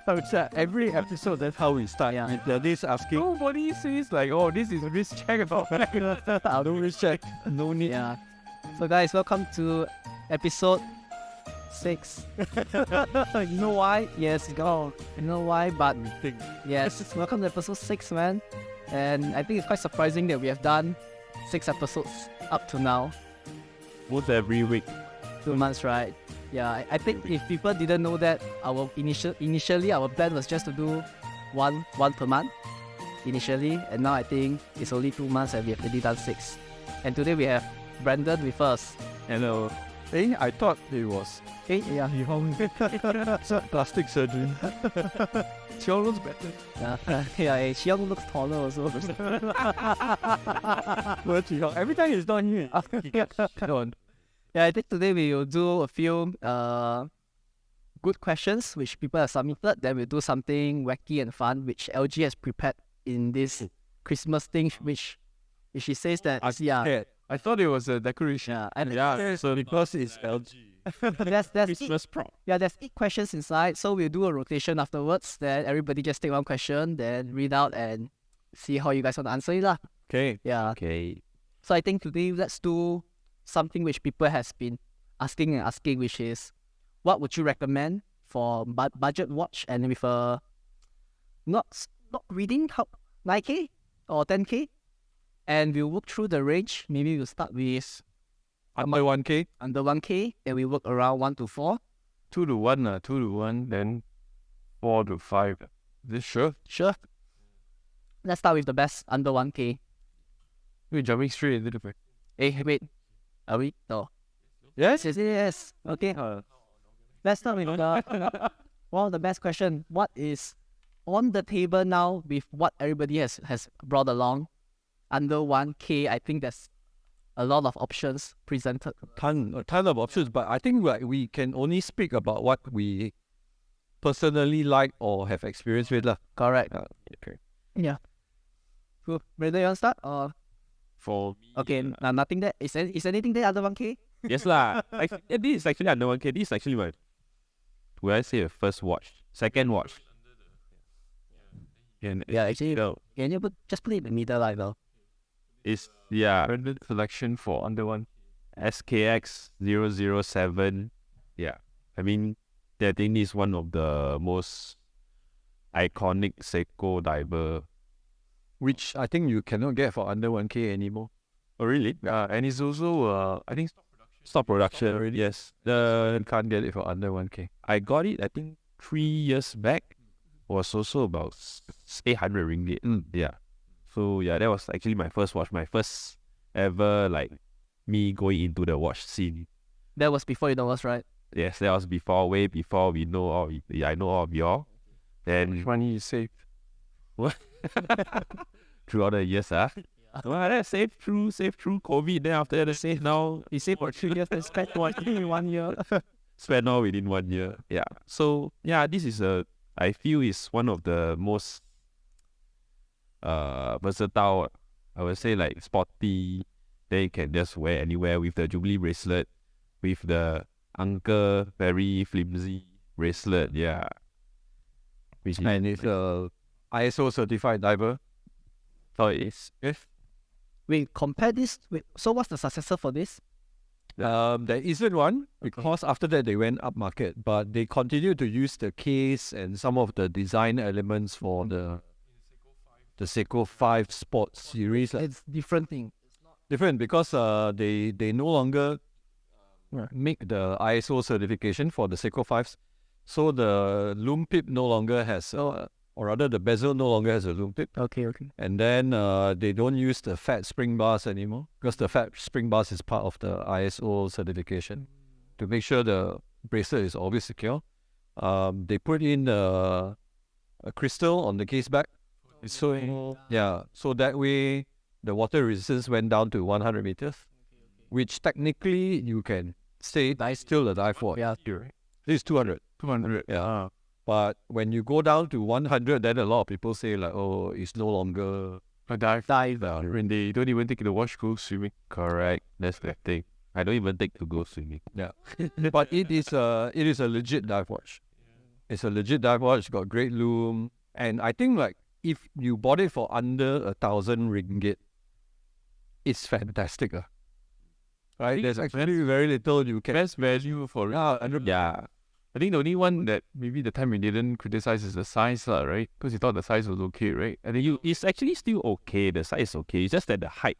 Every episode, that's how we start. Yeah. With this asking. Nobody says like, oh, this is a risk check about I don't risk check. No need. Yeah. So guys, welcome to episode 6. You know why? Yes, you know why? But yes, welcome to episode 6, man. And I think it's quite surprising that we have done 6 episodes up to now. Almost every week. 2 months, right? Yeah, I think if people didn't know that, our initially our plan was just to do one per month initially, and now I think it's only 2 months and we have already done 6. And today we have Brandon with us. Hello. Hey, I thought it was Yeah. plastic surgery. Chiong looks better. Yeah, Chiong looks taller also. Well, Chiong, every time he's not here, he gets shit on. Yeah, I think today we will do a few good questions which people have submitted. Then we'll do something wacky and fun which LG has prepared in this Christmas thing, which she says that I thought it was a decoration. yeah, and So because it's LG. there's Christmas prop. there's 8 questions inside, so we'll do a rotation afterwards. Then everybody just take one question, then read out and see how you guys want to answer it lah. Okay. Yeah. Okay. So I think today let's do something which people has been asking, which is, what would you recommend for budget watch and with a not reading 9K or 10K, and we'll work through the range. Maybe we'll start with Under 1K? under 1K, then we work around 1 to 4. 2 to 1, 2 to 1, then 4 to 5. Is this sure? Sure. Let's start with the best under 1K. We're jumping straight into the break. Hey, wait. Are we? No. Yes? Yes. Okay. Let's start with one of the best question. What is on the table now with what everybody has brought along? Under 1K, I think there's a lot of options presented. A ton of options, but I think we can only speak about what we personally like or have experience with lah. Correct. Okay. Yeah. Cool. Brandon, you want to start? Or For me, okay, nothing there. Is anything there under 1K? yes lah. This is actually under 1K. This is actually my, would I say, a first watch, second watch. Actually, can you just put it in the middle like though? It's branded selection for under 1 SKX 007. Yeah, I mean, I think this is one of the most iconic Seiko diver. Which I think you cannot get for under 1K anymore. Oh really? And it's also I think stop production already. Yes, You can't get it for under 1K. I got it I think 3 years back. Was also about 800 ringgit. Yeah. So yeah, that was actually my first watch, my first ever like me going into the watch scene. That was before you know us, right? Yes, that was way before we know all. I know all of y'all. Then Which money you saved? throughout the years, Well, that saved through COVID. Then after that, save now. You saved for 3 years, then spent in 1 year. Spent all within 1 year. Yeah. So yeah, this is I feel is one of the most versatile, I would say, like sporty. Then you can just wear anywhere with the Jubilee bracelet, with the Uncle very flimsy bracelet. Yeah. Which And it's ISO certified diver. so it is. Yes. Wait, compare this with, so what's the successor for this? There isn't one because after that they went up market, but they continue to use the case and some of the design elements for the Seiko 5 Sports series. It's different thing. Different because they no longer make the ISO certification for the Seiko 5s. So the loom tip no longer has, or rather the bezel no longer has a loom tip. Okay. And then they don't use the fat spring bars anymore because the fat spring bars is part of the ISO certification to make sure the bracelet is always secure. They put in a crystal on the case back. So that way the water resistance went down to 100 meters, which technically you can say that's still a dive watch. Yeah. This is 200. 200. Yeah. But when you go down to 100, then a lot of people say like, oh, it's no longer A dive. Dive. When they don't even take the watch go swimming. Correct. That's the thing. I don't even take to go swimming. Yeah. But it is a legit dive watch. It's a legit dive watch, got great lume. And I think like if you bought it for under 1,000 ringgit, it's fantastic. Right? There's actually very little you can. Best value for it. Yeah. I think the only one that maybe the time we didn't criticize is the size, right? Because you thought the size was okay, right? I think it's actually still okay. The size is okay. It's just that the height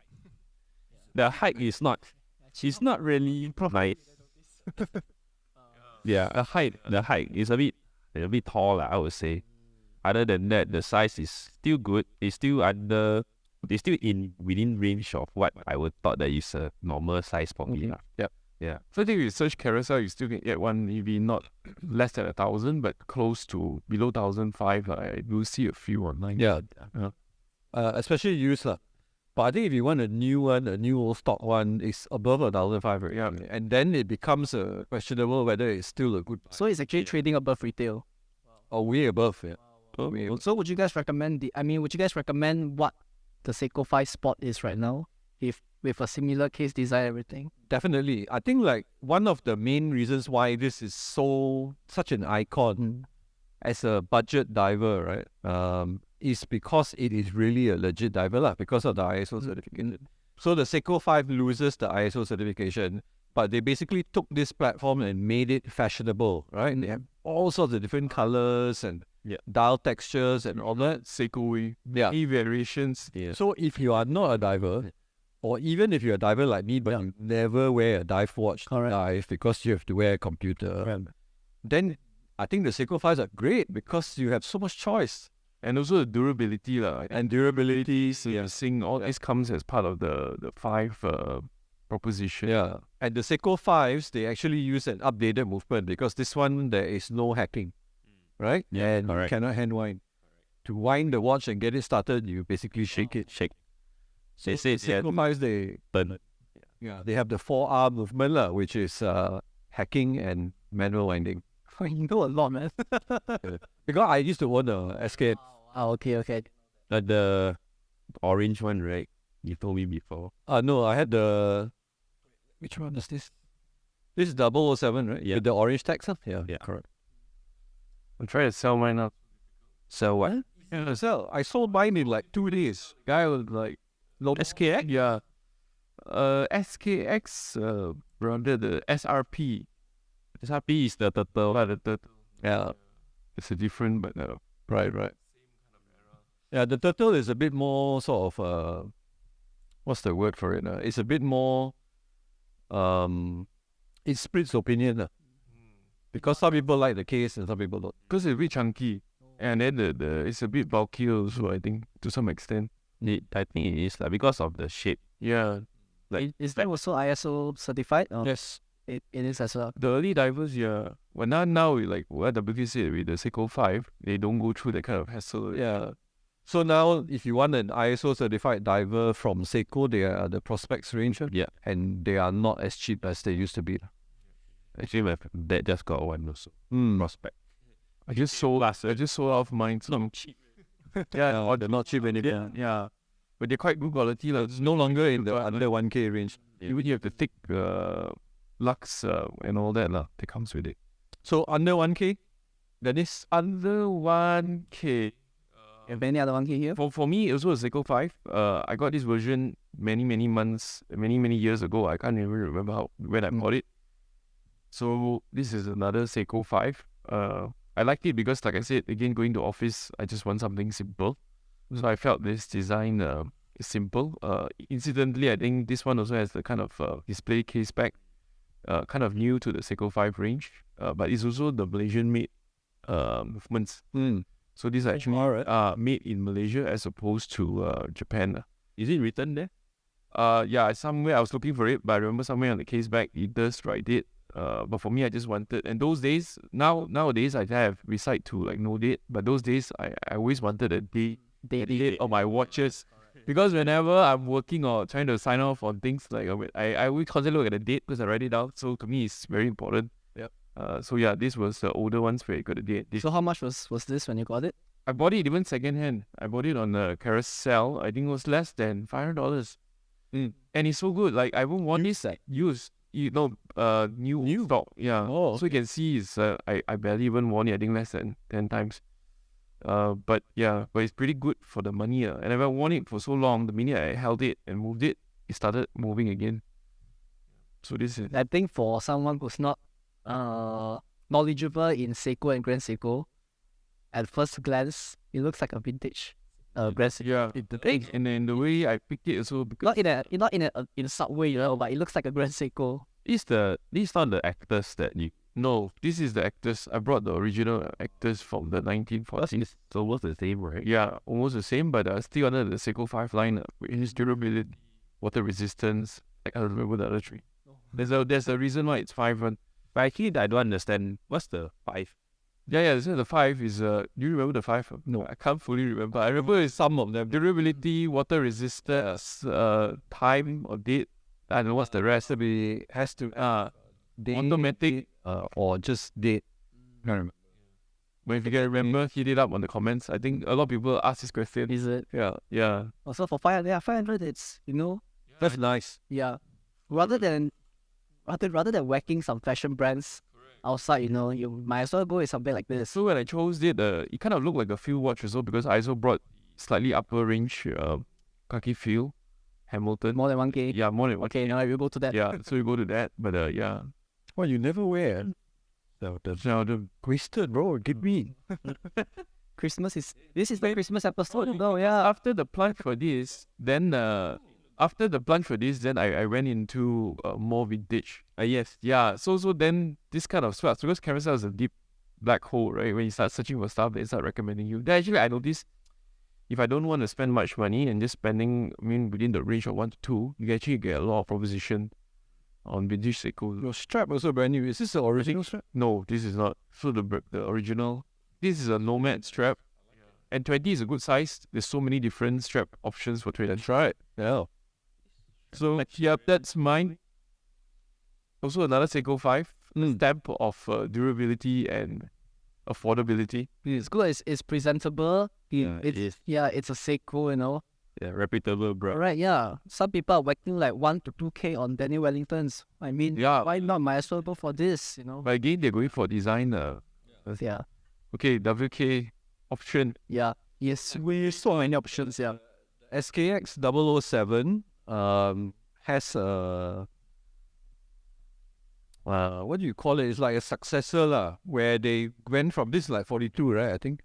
is not. She's not really nice. Yeah, the height is a bit tall, I would say. Other than that, the size is still good. It's still within range of what I would thought that is a normal size for me. Yep. Yeah. So I think if you search Carousel, you still can get one maybe not less than 1,000, but close to below 1,500. I do see a few online. Yeah. Especially used. But I think if you want a new one, a new old stock one, it's above 1,500. Yeah. And then it becomes questionable whether it's still a good buy. So it's actually trading above retail. Or way above, yeah. So would you guys recommend what the Seiko 5 Sport is right now? If with a similar case design, everything. Definitely. I think like one of the main reasons why this is such an icon as a budget diver, right? Is because it is really a legit diver because of the ISO certification. So the Seiko 5 loses the ISO certification, but they basically took this platform and made it fashionable, right? They have all sorts of different colors and dial textures and all that. Seiko way. Yeah. Variations. Yeah. So if you are not a diver, or even if you're a diver like me, but you never wear a dive watch to dive because you have to wear a computer, then I think the Seiko 5s are great because you have so much choice. And also the durability. And durability. Servicing, all this comes as part of the 5 proposition. Yeah. And the Seiko 5s, they actually use an updated movement because this one, there is no hacking, right? Yeah, and you cannot hand wind. To wind the watch and get it started, you basically shake it. So They say Seiko 5s, they turn it. Yeah, they have the 4R movement, which is hacking and manual winding. You know a lot, man. Because I used to own a SK. Oh, okay. The orange one, right? You told me before. No, I had the... Which one is this? This is 007, right? Yeah. With the orange text, Yeah, correct. I'm trying to sell mine up. So what? Yeah, sell. I sold mine in like 2 days. Guy was like, SKX? yeah. SKX, brother, the SRP. SRP is the turtle. Yeah, It's a different, but right. Yeah, the turtle is a bit more sort of... what's the word for it? It's a bit more... it splits opinion. Because some people like the case and some people don't. because it's a bit chunky. And then the it's a bit bulky also, I think, to some extent. I think it is because of the shape. Yeah. Is that also ISO certified? Or Yes. it is as well. The early divers, yeah. Well, now like what WK said with the Seiko 5, they don't go through that kind of hassle. Yeah. So now, if you want an ISO certified diver from Seiko, they are the Prospects range. Yeah. And they are not as cheap as they used to be. Actually, my dad just got one also. Prospect. I just sold off mine. So cheap. yeah, They're not cheap anymore. yeah. But they're quite good quality. It's no longer in the under 1K range. Even you have the thick lux and all that that comes with it. So under 1K, Dennis? Under 1K. You have any other one here? For me, it was a Seiko 5. I got this version many years ago. I can't even remember when I bought it. So this is another Seiko 5. I liked it because, like I said, again, going to office, I just want something simple. So I felt this design is simple. Incidentally, I think this one also has the kind of display case back, kind of new to the Seiko 5 range. But it's also the Malaysian-made movements. So these are actually made in Malaysia as opposed to Japan. Is it written there? Yeah, somewhere I was looking for it, but I remember somewhere on the case back it does write it. But for me, I just wanted, and those days, nowadays I have recite to like no date, but those days I always wanted a date on my watches. Because whenever I'm working or trying to sign off on things, like I always constantly look at the date because I write it down. So to me, it's very important. Yep. So yeah, this was the older ones where you got a date. So how much was this when you got it? I bought it even second hand. I bought it on the Carousel. I think it was less than $500. And it's so good. Like I won't want this used. new stock. Yeah. Oh, So you can see it's I barely even worn it. I think less than 10 times. But it's pretty good for the money. And I've worn it for so long. The minute I held it and moved it, it started moving again. So this is I think for someone who's not knowledgeable in Seiko and Grand Seiko, at first glance, it looks like a vintage Grand Seiko. and then the way I picked it also, because Not in a subway, but it looks like a Grand Seiko. This not the actors that you. no, this is the actors. I brought the original actors from the 1940s. It's almost the same, right? Yeah, almost the same, but still under the Seiko 5 line, with its durability, water resistance. I can't remember the other three. There's a reason why it's 5 one. But actually, I don't understand. What's the 5? Yeah. So the 5 is do you remember the 5? No. I can't fully remember. I remember it's some of them. durability, water resistance, time or date. I don't know what's the rest. Has to date, Automatic. or just date. I don't remember. But if you can remember, hit it up on the comments. I think a lot of people ask this question. Is it? Yeah. Also for 500, it's That's nice. yeah. Rather than whacking some fashion brands outside, you might as well go with something like this. So when I chose it, it kind of looked like a field watch also, because I also brought slightly upper range khaki feel, Hamilton. More than 1K. Yeah, more than one. Okay, now we go to that. Yeah, so you go to that. But yeah. Well, you never wear. Now the Wasted, bro. Give me. This is the Christmas episode. No, yeah. after the plunge for this, then I went into more vintage. Yes. Yeah, so then this kind of sparks, because Carousel is a deep black hole, right? When you start searching for stuff, they start recommending you. Then actually I noticed, if I don't want to spend much money and just spending, within the range of 1 to 2, you can actually get a lot of proposition on vintage Seiko. Your strap also brand new. Is this the original strap? No, this is not. So the original, this is a Nomad strap, and 20 is a good size. There's so many different strap options for 20. That's right. Yeah. So that's mine. Also another Seiko 5, stamp of durability and affordability. It's good. It's presentable. Yeah, it is. It's a Seiko, Yeah, reputable, bro. Alright, yeah. Some people are whacking like 1 to 2K on Daniel Wellingtons. I mean, Yeah. why not? Might as well go for this, But again, they're going for design. Yeah. Okay, WK option. Yeah. Yes. We so many options, yeah. SKX 007 has a what do you call it? It's like a successor lah, where they went from this like 42, right? I think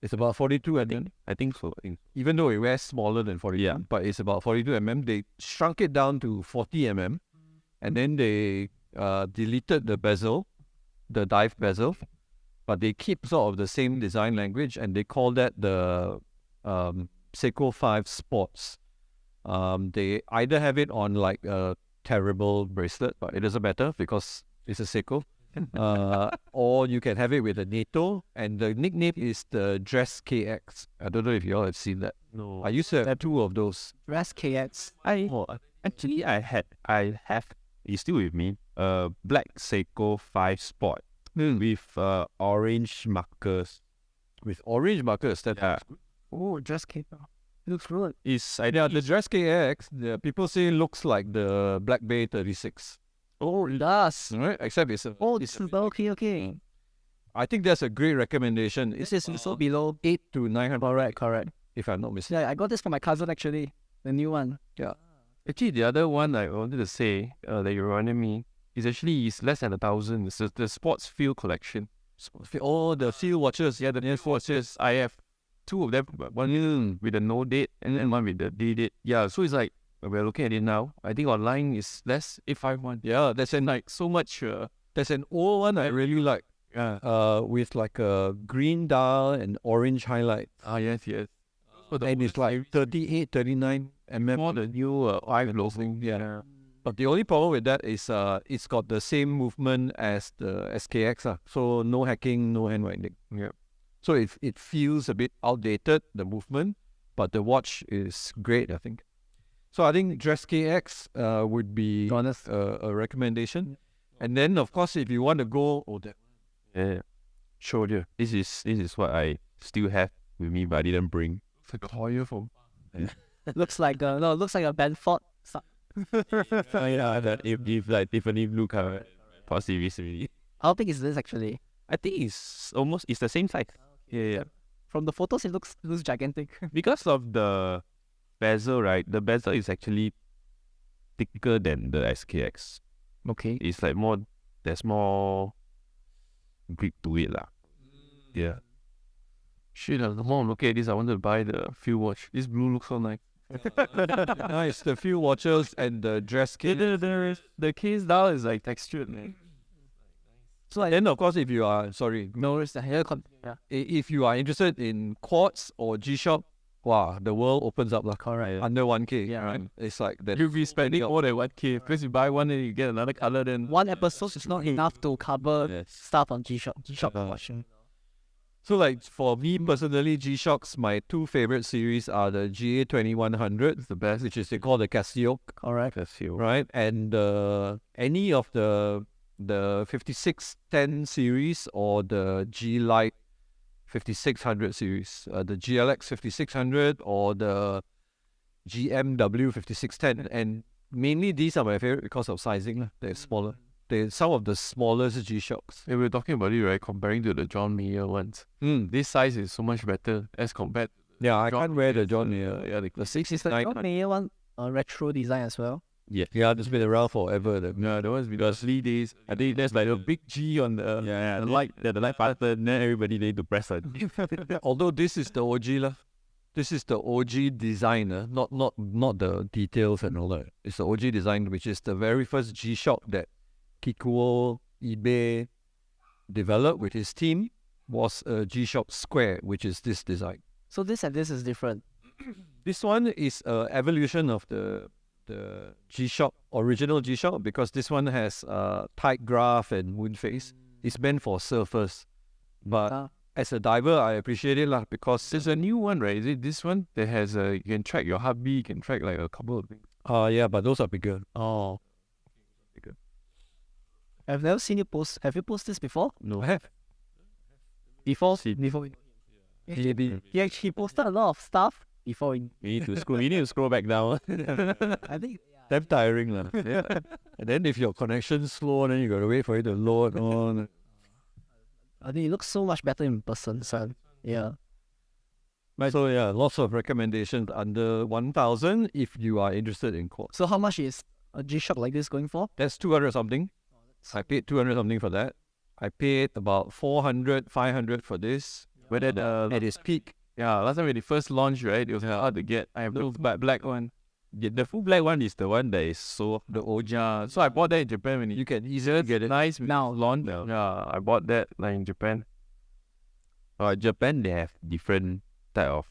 it's about 42 I think so. even though it wears smaller than 42, Yeah. but it's about 42 mm. They shrunk it down to 40 mm, and then they deleted the bezel, the dive bezel, but they keep sort of the same design language, and they call that the Seiko 5 Sports. They either have it on like a terrible bracelet, but it doesn't matter because it's a Seiko. Or you can have it with a NATO, and the nickname is the Dress KX. I don't know if you all have seen that. No. I used to have 2 of those. Dress KX. Actually, I have. You still with me? Black Seiko 5 Sport with orange markers. With orange markers. Yeah. Oh, Dress KX. It looks good. The Dress KX, the people say looks like the Black Bay 36. Oh, it does. Right? Except it's Okay. I think that's a great recommendation. This is also below 8. to 900, Correct. if I'm not mistaken. Yeah, I got this from my cousin actually. The new one. Actually, the other one I wanted to say that you reminded me is actually less than 1,000. It's the Sports Field collection. Oh, the seal watches. Yeah, the field watches. I have 2 of them. One with the no date and then one with the D date. Yeah, so it's like, we're looking at it now. I think online is less 851. Yeah, there's an Like so much. there's an old one I really like. With like a green dial and orange highlight. Yes. So And it's like 38, 39 mm. more the new 5 logo. Yeah. But the only problem with that is it's got the same movement as the SKX. So no hacking, no hand winding. Yeah. So it feels a bit outdated, the movement, but the watch is great, I think. So I think Dress KX would be Honest. a recommendation. And then, of course, if you want to go... Yeah. Showed you. This is what I still have with me, but I didn't bring. It's like a Hoyer from. looks like a Benford Yeah, that if like Tiffany blue color for series really. How big is this actually? I think it's the same size. Yeah. From the photos, it looks gigantic. Because of the bezel, right? The bezel is actually thicker than the SKX. Okay. It's like there's more grip to it lah. Yeah. Shit, the more I'm looking at this, I wanted to buy the field watch. This blue looks so nice. Nice. The few watches and the dress kit. The case dial is like textured, man. So like, Then of course, if you are no, it's the hair. if you are interested in quartz or G Shock, wow, the world opens up lah. Correct. Under 1K. Yeah. Right. It's like that. You'll be spending more than 1K. Because you buy one and you get another color, then One episode is not enough to cover Yes. stuff on G Shock watching. So like for me personally, G Shocks, my two favorite series are the GA2100, the best, which is they call the Casio, Correct. right? And any of the 5610 series or the G Lite 5600 series, the GLX 5600 or the GMW 5610, and mainly these are my favorite because of sizing lah. They're smaller. They're some of the smallest G Shocks. we were talking about it, right? Comparing to the John Mayer ones. This size is so much better as compared. Yeah, I John can't wear the Mayer's, John Mayer. Yeah, The Is the 69. John Mayer one a retro design as well? Yeah, it's been around forever. yeah, the ones with the 3 days. I think there's like a big G on the The light button, then everybody need to press it. Although this is the OG lah. This is the OG design, not the details and all that. It's the OG design, which is the very first G Shock that Kikuo eBay developed with his team, was a G Shock Square, which is this design. So this and this is different. This one is an evolution of the G Shock, original G Shock, because this one has tight graph and moon face. It's meant for surfers. But as a diver, I appreciate it lah, because There's a new one, right? Is it this one that has you can track your heartbeat, you can track like a couple of things. yeah, but those are bigger. Oh. I've never seen you post. Have you posted this before? No. I have. Before? See- Before. Maybe. He posted a lot of stuff before. We need to scroll back down. I think. Damn tiring lah. And then if your connection's slow, then you gotta wait for it to load on. I think it looks so much better in person. So yeah. So yeah, lots of recommendations under 1,000 if you are interested in quartz. So how much is a G Shock like this going for? That's 200 something. I paid 200 something for that. I paid about 400, 500 for this. Whether At its peak. yeah, last time when it first launched, right, it was hard to get. I have the black one. The full black one is the one that is so The OG. Yeah, so I bought that in Japan when You can easily get it. nice Now. launch. Yeah, I bought that like in Japan. Japan they have different type of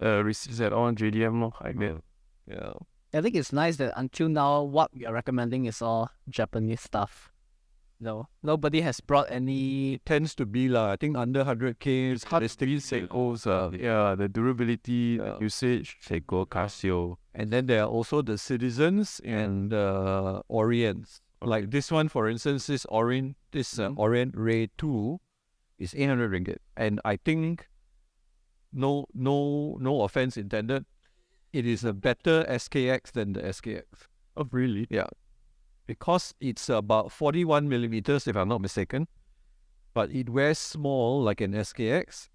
Receipts at all JDM lor, like that. Yeah. I think it's nice that until now, what we are recommending is all Japanese stuff. No, nobody has brought any. Tends to be lah. I think under 100K. It's hard to beat Seiko's, the durability, the usage. Seiko, Casio. And then there are also the Citizens and Orients. Like this one, for instance, this Orient Ray 2 is 800 ringgit. And I think, no offense intended, it is a better SKX than the SKX. Oh, really? Yeah. Because it's about 41 millimeters, if I'm not mistaken. But it wears small like an SKX.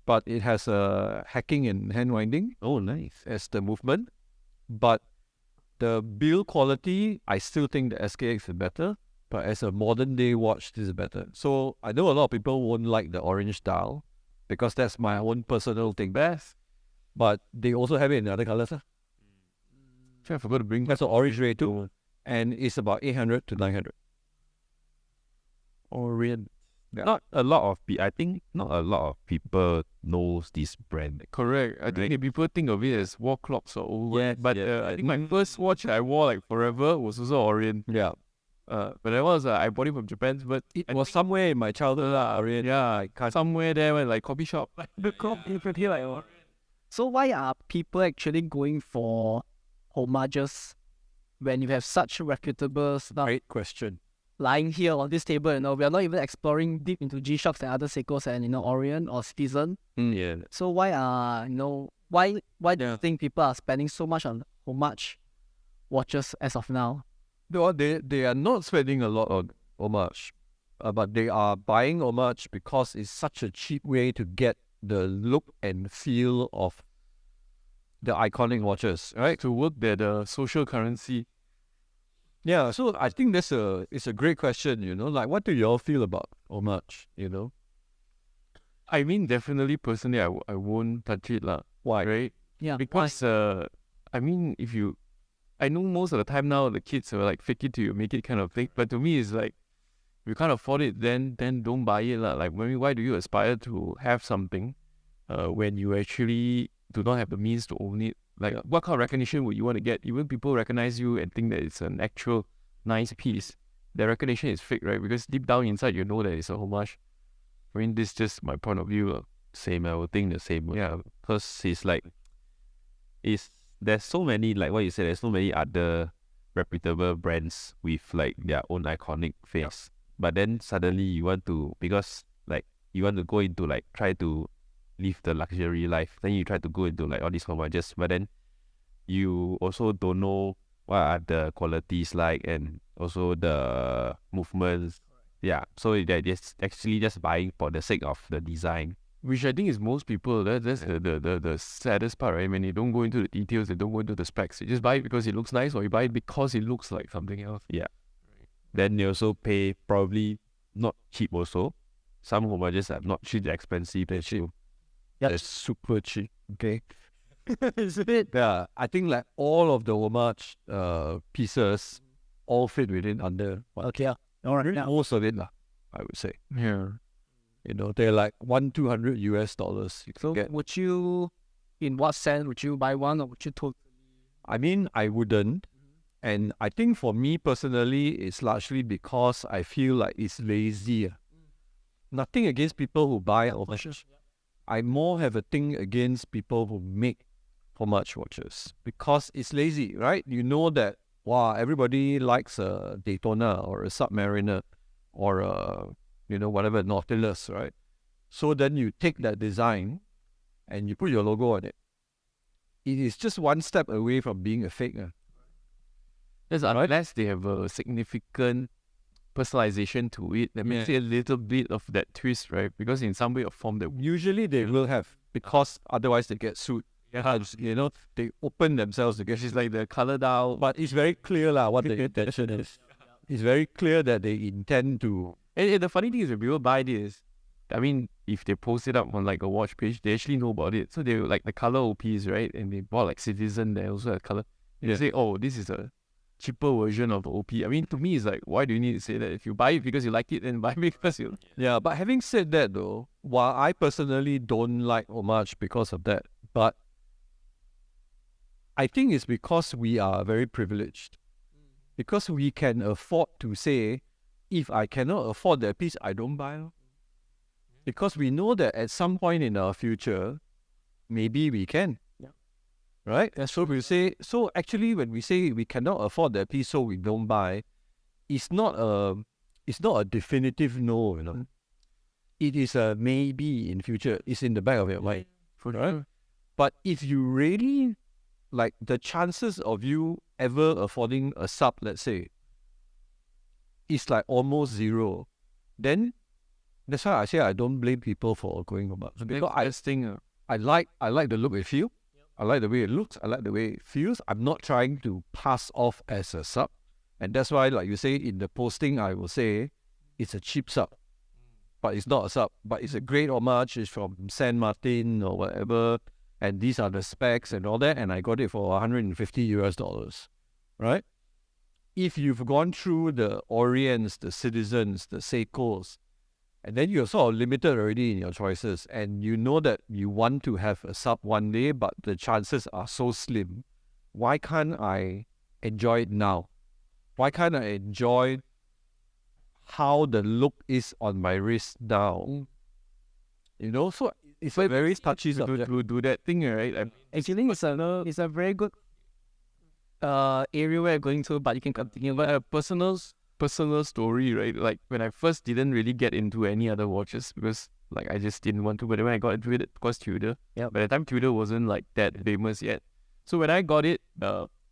But it has a hacking and hand winding Oh, nice. as the movement. But the build quality, I still think the SKX is better. But as a modern day watch, this is better. So I know a lot of people won't like the orange dial because that's my own personal thing. Best. But they also have it in other colors. I forgot to bring That's an orange ray too. And it's about 800 to 900. Orient. Yeah. Not a lot of I think not a lot of people knows this brand. Correct. I think people think of it as wall clocks or over. Yes, but yes, I think my first watch I wore like forever was also Orient. Yeah. But that was I bought it from Japan. But It was somewhere in my childhood. Orient. yeah, I can't. somewhere there when like coffee shop. So why are people actually going for homages when you have such reputable stuff Great question. lying here on this table? We are not even exploring deep into G Shocks and other Seikos and Orient or Citizen. Yeah. So why why do you think people are spending so much on homage watches as of now? No, they are not spending a lot on homage, but they are buying homage because it's such a cheap way to get the look and feel of the iconic watches, right? To work that social currency. Yeah, so I think it's a great question, like what do y'all feel about homage, I mean, definitely, personally, I won't touch it lah. Why? Right? Yeah, Because I mean, I know most of the time now the kids are like fake it till you make it kind of thing. But to me, it's like, if you can't afford it, then don't buy it lah. Like, why do you aspire to have something, when you actually do not have the means to own it? Like, what kind of recognition would you want to get? Even people recognize you and think that it's an actual nice piece. The recognition is fake, right? Because deep down inside, you know that it's a homage. I mean, this is just my point of view. Same, I would think the same. Yeah. Because it's like, there's so many, like what you said, there's so many other reputable brands with like their own iconic face. But then suddenly you want to, because like you want to go into like try to live the luxury life, then you try to go into like all these homages, but then you also don't know what are the qualities like and also the movements. Yeah, so they're just actually just buying for the sake of the design. Which I think is most people. That's the saddest part, right? When they don't go into the details, they don't go into the specs. You just buy it because it looks nice, or you buy it because it looks like something else. Yeah. Then they also pay probably not cheap also. Some homages are not cheap, expensive. They're cheap. Yeah, it's super cheap. Okay. Is it? Yeah, I think like all of the homage pieces all fit within under Okay. All right. Now, most of it lah, I would say. Yeah. They're like $200 US. You can so get. would you, in what sense, would you buy one or would you totally? I mean, I wouldn't. And I think for me personally, it's largely because I feel like it's lazy. Nothing against people who buy homages. I more have a thing against people who make homage watches because it's lazy, right? You know that, wow, everybody likes a Daytona or a Submariner or a, whatever, Nautilus, right? So then you take that design and you put your logo on it. It is just one step away from being a fake. That's unless they have a significant personalization to it that makes it a little bit of that twist, right? Because in some way or form that Usually they will have, because otherwise they get sued. yeah, They open themselves to get she's like the color dial. But it's very clear what the intention is. It's very clear that they intend to. And the funny thing is when people buy this, I mean, if they post it up on like a watch page, they actually know about it. So they like the color OPs, right? And they bought like Citizen, they also have color. They say, oh, this is a cheaper version of the OP. I mean, to me, it's like, why do you need to say that? If you buy it because you like it, then buy it because you... Yeah, but having said that though, while I personally don't like homage because of that, but I think it's because we are very privileged. Because we can afford to say, if I cannot afford that piece, I don't buy it. Because we know that at some point in our future, maybe we can. Right? And so we say, so actually when we say we cannot afford that piece, so we don't buy, it's not a definitive no, It is a maybe in future. It's in the back of your mind. For right? sure. But if you really, like the chances of you ever affording a sub, let's say, is like almost zero, then that's why I say I don't blame people for going about it. Because I like the look and feel. I like the way it looks. I like the way it feels. I'm not trying to pass off as a sub. And that's why, like you say, in the posting, I will say it's a cheap sub. But it's not a sub. But it's a great homage. It's from San Martin or whatever. And these are the specs and all that. And I got it for $150. Right? If you've gone through the Orients, the Citizens, the Seikos, and then you're sort of limited already in your choices, and you know that you want to have a sub one day, but the chances are so slim. Why can't I enjoy it now? Why can't I enjoy how the look is on my wrist now? So it's a very touchy subject. To do that thing, right? Actually, it's a very good area we're going to, but you can continue. But a personal story, right? Like when I first didn't really get into any other watches because like I just didn't want to, but when I got into it, of course Tudor. Yeah. By the time Tudor wasn't like that famous yet. So when I got it,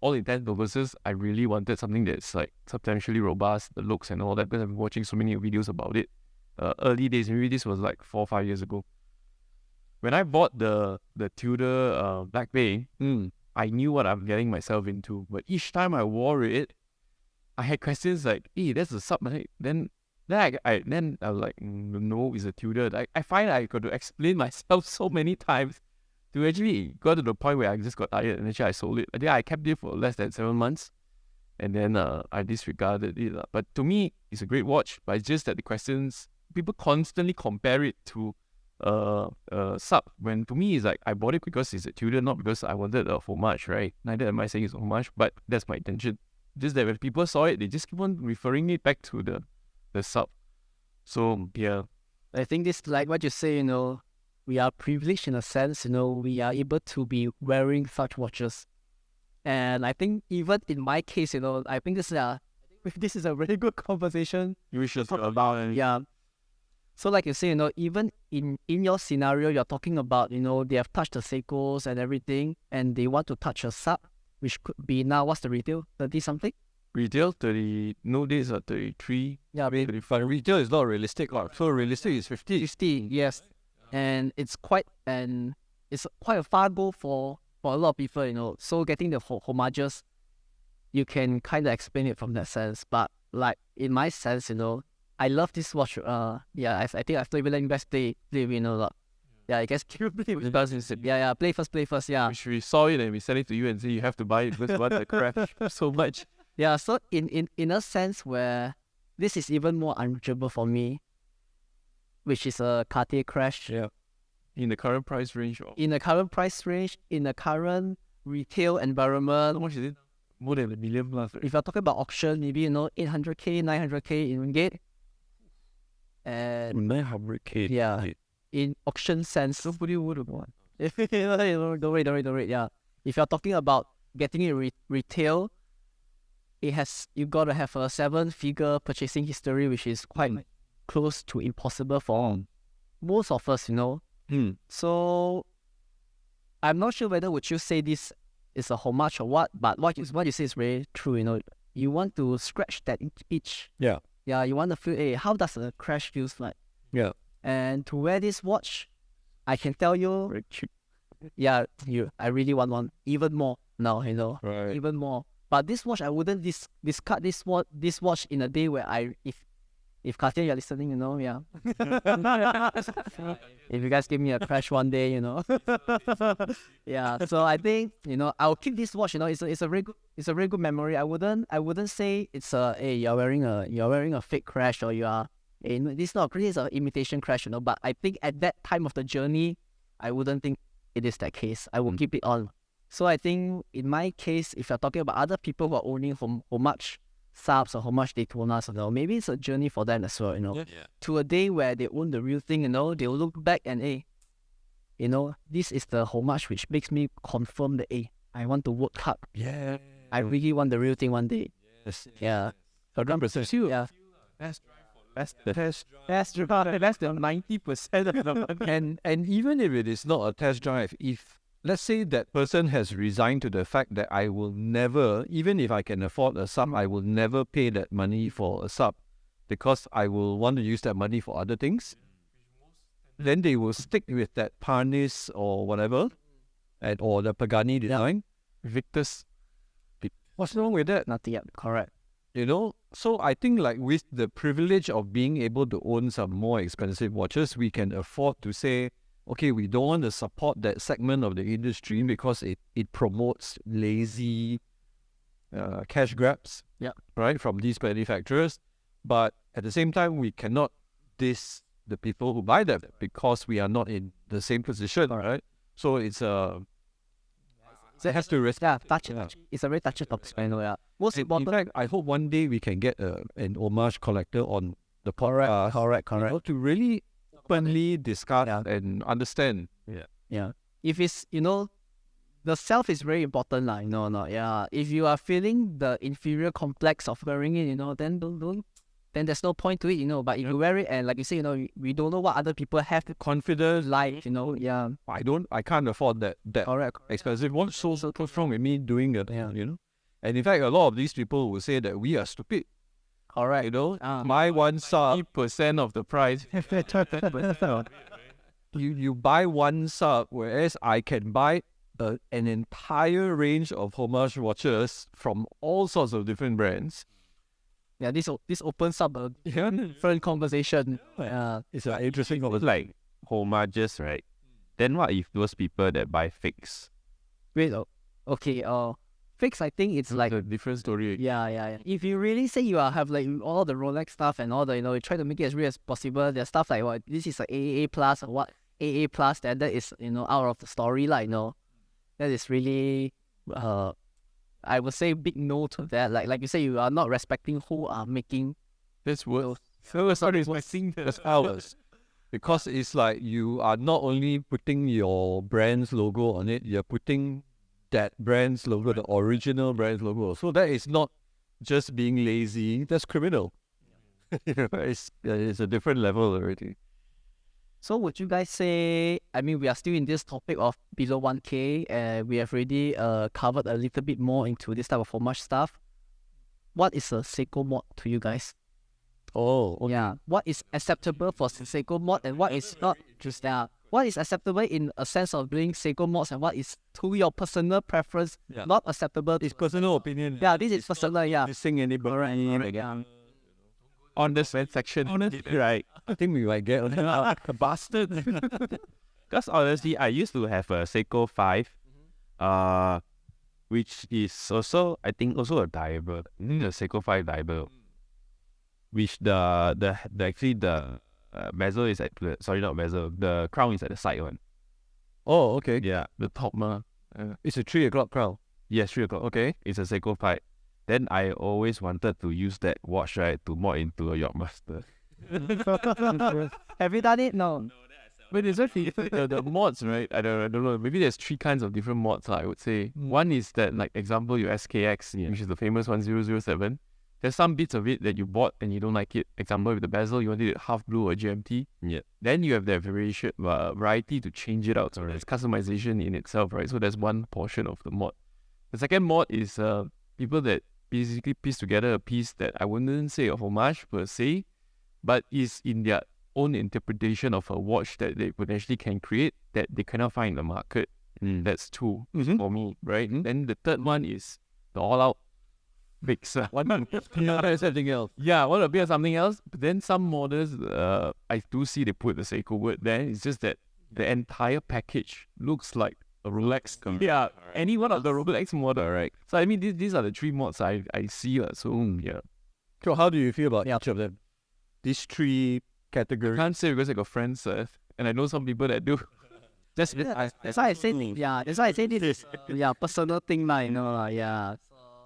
all intents and purposes, I really wanted something that's like substantially robust, the looks and all that, because I've been watching so many videos about it. Early days, maybe this was like 4 or 5 years ago. When I bought the Tudor Black Bay, I knew what I'm getting myself into. But each time I wore it, I had questions like, "Hey, that's a sub," right? Then I was like, "No, it's a Tudor." I find I got to explain myself so many times to actually got to the point where I just got tired and actually I sold it. I think I kept it for less than 7 months, and then I disregarded it. But to me, it's a great watch. But it's just that the questions, people constantly compare it to sub, when to me it's like I bought it because it's a Tudor, not because I wanted a homage, right? Neither am I saying it's a homage, but that's my intention. Just that when people saw it, they just keep on referring it back to the sub. So yeah, I think this, like what you say, you know, we are privileged in a sense, you know, we are able to be wearing such watches. And I think even in my case, you know, I think this is a really good conversation. we should talk about it. Yeah. So like you say, you know, even in your scenario, you're talking about, you know, they have touched the Seikos and everything, and they want to touch a sub, which could be now, what's the retail? 30 something? Retail 30, nowadays are 33. Yeah, I mean, 35. Retail is not realistic. So realistic is 50. 50, yes. And it's quite a far goal for a lot of people, you know. So getting the homages, you can kind of explain it from that sense. But like in my sense, you know, I love this watch. Yeah, I think after even letting best play, you know, yeah, I guess play first. Yeah, play first. Yeah. We saw it and we sent it to you and say you have to buy it because you want the crash so much. Yeah, so in a sense where this is even more unreachable for me, which is a Cartier crash. Yeah. In the current price range. In the current price range, in the current retail environment. How much is it? More than $1 million plus. Right? If you're talking about auction, maybe, you know, 800k, 900k in ringgit. And 900k. yeah, in auction sense. Nobody would have won. Don't worry. Yeah. If you're talking about getting it retail, you gotta have a 7-figure purchasing history, which is quite close to impossible for most of us, you know. So I'm not sure whether would you say this is a homage or what, but what you say is very true, you know. You want to scratch that itch. Yeah. Yeah, you want to feel, hey, how does a crash feels like? Yeah. And to wear this watch, I can tell you, Very cheap. yeah, I really want one even more now, you know, Right. even more. But this watch, I wouldn't discard this watch in a day where if Cartier, you're listening, you know, yeah. If you guys give me a crash one day, you know. Yeah, so I think, you know, I'll keep this watch, you know. It's a very good memory. I wouldn't say it's hey, you're wearing a fake crash, or you are, hey, this is not really, it's an imitation crash, you know. But I think at that time of the journey, I wouldn't think it is that case. I will keep it on. So I think in my case, if you're talking about other people who are owning homage subs or homage Daytonas, you know, maybe it's a journey for them as well, you know. Yeah. To a day where they own the real thing, you know, they'll look back and, hey, you know, this is the homage which makes me confirm that, hey, I want to work hard. Yeah. I really want the real thing one day. Yes. Yeah. 100%. Yeah. That's the test. That's the 90% of the money. And even if it is not a test drive, if let's say that person has resigned to the fact that I will never, even if I can afford a sub, I will never pay that money for a sub because I will want to use that money for other things, then they will stick with that Parnis or whatever, or the Pagani design. Victor's. What's wrong with that? Nothing yet. Correct. You know, so I think like with the privilege of being able to own some more expensive watches, we can afford to say, okay, we don't want to support that segment of the industry because it promotes lazy cash grabs, right, from these manufacturers. But at the same time, we cannot diss the people who buy them because we are not in the same position, right? So it's it has to respect. Yeah, touch. It's a very touchy topic, I know, yeah. Most In important. fact, I hope one day we can get an homage collector on the podcast. Correct. You know, to really openly discuss and understand. Yeah. If it's, you know, the self is very important, like, yeah. If you are feeling the inferior complex of wearing it, you know, then then there's no point to it, you know. But if you wear it and like you say, you know, we don't know what other people have Confidence, like, you know, yeah. I can't afford that Correct. expensive watch. So what's wrong with me doing it? Yeah. You know. And in fact, a lot of these people will say that we are stupid. Correct. You know, Ah. my one sub, 50% of the price. you buy one sub, whereas I can buy an entire range of homage watches from all sorts of different brands. Yeah, this opens up a Yeah, different conversation. Yeah. it's an interesting It's like homages, right? Then what if those people that buy fix? Wait, okay, fix, I think it's like, a different story. yeah. If you really say you have like all the Rolex stuff and all the, you try to make it as real as possible, there's stuff like what, this is a AAA plus or what, AA plus, that is, out of the story, like, that is really, I would say big no to that. Like you say, you are not respecting who are making. That's worth. So sorry, respecting That's ours. Because it's like you are not only putting your brand's logo on it, you're putting that brand's logo, the original brand's logo. So that is not just being lazy, that's criminal. It's a different level already. So would you guys say, I mean, we are still in this topic of below 1K, and we have already covered a little bit more into this type of homage stuff. What is a SeikoMod to you guys? Oh, okay. Yeah. What is acceptable for SeikoMod and what is not? Just what is acceptable in a sense of doing SeikoMods and what is to your personal preference Yeah. not acceptable? It's personal opinion. Yeah, this is personal, yeah. Dissing anybody. Yeah. on the spend section. Right. I think we might get A bastard. Because honestly, I used to have a Seiko 5, which is also, I think, also a diver. The Seiko 5 diver. Which the actually the bezel is at sorry, not bezel, the crown is at the side one. Oh, okay. Yeah. The top ma. It's a 3 o'clock crown. Yes, 3 o'clock. Okay. It's a Seiko 5. Then I always wanted to use that watch, right, to mod into a Yachtmaster. Have you done it? No. But it's actually the mods, right? I don't know. Maybe there's 3 kinds of different mods, I would say. One is that, like, example, your SKX, which is the famous 1007. There's some bits of it that you bought and you don't like it. Example, with the bezel, you wanted it half blue or GMT. Yeah. Then you have that variety to change it out. So there's customization in itself, right? So there's one portion of the mod. The second mod is people that basically piece together a piece that I wouldn't say of homage per se, but is in their own interpretation of a watch that they potentially can create that they cannot find in the market. That's 2 for me, right? Then the third one is the all-out fix. There's something else. Yeah, want to be something else. But then some models, I do see they put the Seiko word there. It's just that the entire package looks like a Rolex. Yeah, any one of the Rolex model, right? So I mean, these are the 3 mods I see. So yeah, So how do you feel about each of them? These 3 I categories. can't say because I got friends, and I know some people that do. That's why I say, yeah, that's why I say this is, personal thing, yeah.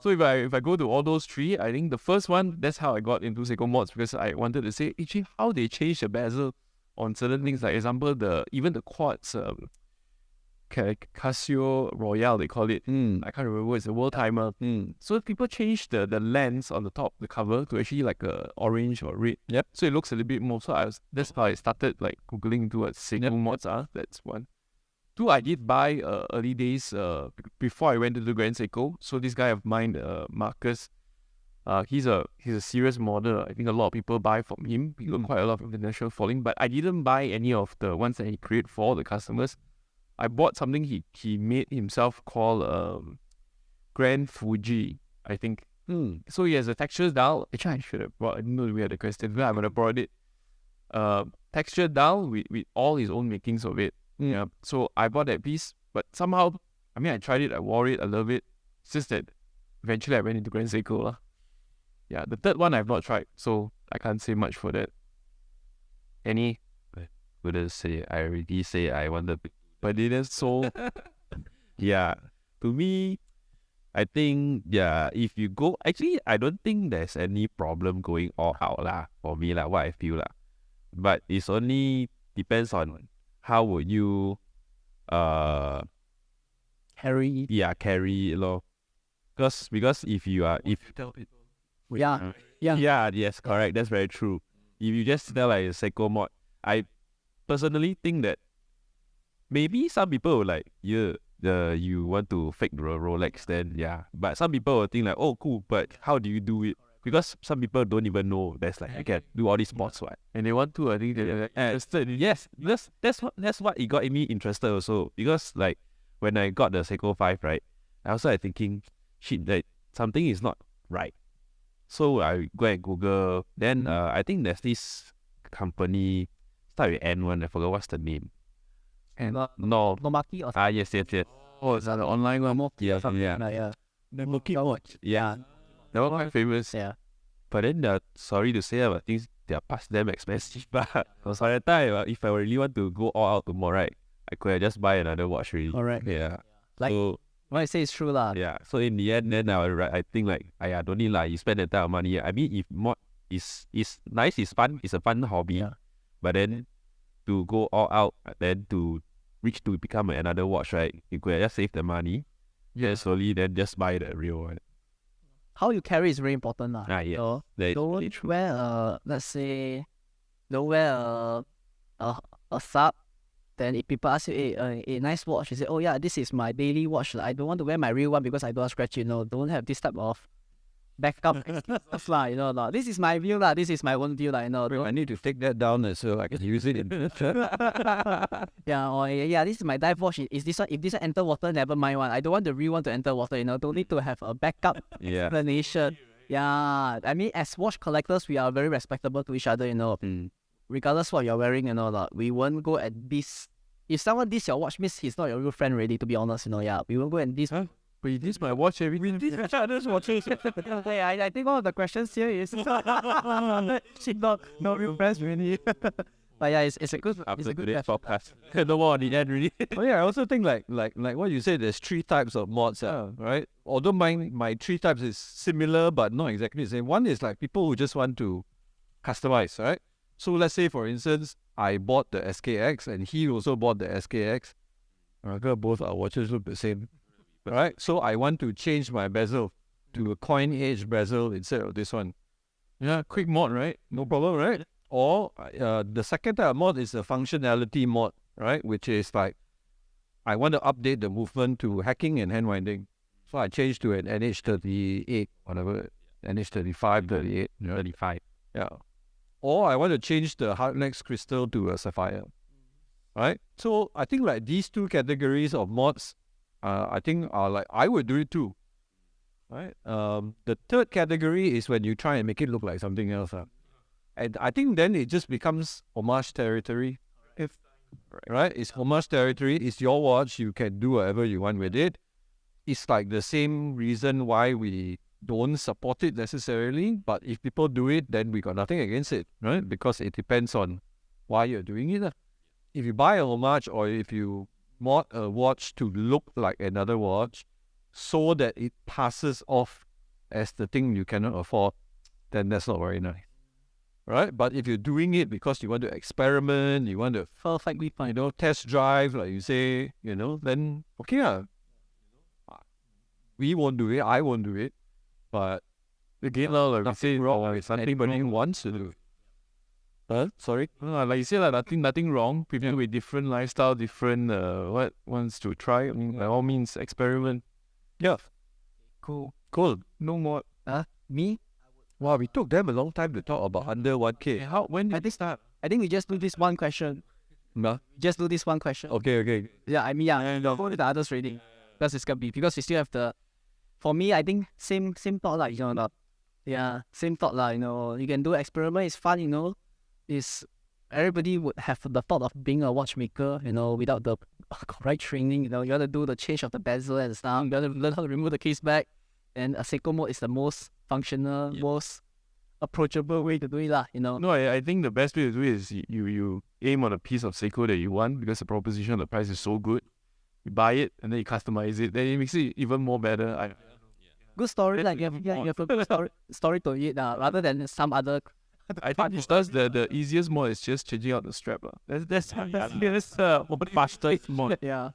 So if I go to all those 3, I think the first one, that's how I got into SeikoMods, because I wanted to say actually how they change the bezel on certain things. Like example, even the quartz Casio Royale, they call it. I can't remember. It's a world timer. So people change the lens on the top, the cover, to actually like a orange or red. Yep. So it looks a little bit more. So that's how I started like googling into what SeikoMods are. That's one. 2, I did buy early days before I went to the Grand Seiko. So this guy of mine, Marcus, he's a serious model. I think a lot of people buy from him. He got quite a lot of international following. But I didn't buy any of the ones that he created for the customers. I bought something he made himself called Grand Fuji, I think. So he has a texture dial. Actually, I should have brought. I didn't know we had a question, but I'm gonna brought it. Texture dial with all his own makings of it. Yeah. So I bought that piece, but somehow, I mean, I tried it, I wore it, I love it. It's just that eventually I went into Grand Seiko. Yeah, the third one I've not tried, so I can't say much for that. Any? Wouldn't say. I already say I wanted to. But didn't so. Yeah. To me, I think, yeah, if you go, actually, I don't think there's any problem going all out lah, for me, lah, what I feel lah. But it's only depends on how would you Harry. carry it lor. Because if you are Tell people. Yeah. yes, correct, that's very true. If you just tell like a SeikoMod, I personally think that maybe some people will like, yeah, you want to fake Rolex, then yeah. But some people will think like, oh cool, but how do you do it? Because some people don't even know there's like you can do all these spots, right? And they want to, I think they're interested in Yes, that's what it got me interested also. Because like when I got the Seiko 5, right, I also like thinking, shit, like something is not right. So I go and Google. Then I think there's this company start with N1. I forgot what's the name. And No. Nomaki or Yes. Oh, is that the online one? Yeah. yeah. Watch. Yeah. That one quite famous. Yeah. But then sorry to say, but things they are past damn expensive. But by the time, if I really want to go all out tomorrow, right, I could have just buy another watch really. Correct. Yeah. Like So what I say is true lah. yeah. So in the end, then I think like, I don't need like you spend that type of money. I mean, if mod is nice, it's fun, it's a fun hobby. Yeah. But then to go all out, then to reach to become another watch, right? You could just save the money. Yeah. Slowly, then just buy the real one. How you carry is very important lah. Yeah. So That's don't really true. wear let's say don't wear a sub. Then if people ask you, a nice watch, you say, oh yeah, this is my daily watch. I don't want to wear my real one because I don't want to scratch it. Don't have this type of backup stuff lah. No. This is my view lah. This is my own view lah. I need to take that down so I can use it in Yeah, or yeah, this is my dive watch. Is this one? If this one enter water, never mind one. I don't want the real one to enter water. Don't need to have a backup Yeah. explanation. Yeah, I mean, as watch collectors, we are very respectable to each other. Regardless what you're wearing, we won't go and diss. If someone diss your watch, means he's not your real friend already. To be honest, yeah, we won't go and diss. Huh? But this my watch every time. each other's watches. Hey, I think one of the questions here is she's not real friends really. But yeah, it's a good After it's a good today's question. podcast, no more on the end really. Oh yeah, I also think like what you said, there's 3 types of mods, right? Although my 3 types is similar but not exactly the same. One is like people who just want to customize, right? So let's say for instance, I bought the SKX and he also bought the SKX. Both our watches look the same, right? So I want to change my bezel to a coin edge bezel instead of this one. Yeah, quick mod, right? No problem, right? Or the second type of mod is the functionality mod, right? Which is like, I want to update the movement to hacking and hand winding. So I changed to an NH38, whatever, NH35, 38. 35. Yeah. Or I want to change the Hardnex crystal to a sapphire, right? So I think like these 2 categories of mods, I think are like, I would do it too, right? The third category is when you try and make it look like something else. And I think then it just becomes homage territory. Right? It's homage territory. It's your watch. You can do whatever you want with it. It's like the same reason why we don't support it necessarily. But if people do it, then we got nothing against it, right? Because it depends on why you're doing it. If you buy a homage or if you mod a watch to look like another watch so that it passes off as the thing you cannot afford, then that's not very nice. Right? But if you're doing it because you want to experiment, you want to, Perfectly fine. test drive, like you say, then okay. We won't do it, I won't do it. But Again, like we nothing say, wrong if nothing anybody wrong. wants to do it. Sorry? Like you say, like nothing wrong. People with different lifestyle, different what wants to try. I mean, by all means, experiment. Yeah. Cool. Cool. No more. Me? Wow, we took them a long time to talk about under 1K. When did this start? I think we just do this one question. No? Just do this one question. Okay. Yeah, I mean, go with the others reading. Because it's gonna be, because we still have for me, I think same thought like, yeah, same thought like, you can do experiment, it's fun, is everybody would have the thought of being a watchmaker, without the correct training, you got to do the change of the bezel and stuff, you got to learn how to remove the case back, and a SeikoMod is the most functional, most approachable way to do it lah, No, I think the best way to do it is you aim on a piece of Seiko that you want because the proposition of the price is so good. You buy it and then you customize it. Then it makes it even more better. Good story, like you have a good story to it rather than some other. I think it does the easiest mod is just changing out the strap. That's faster mod. Yeah.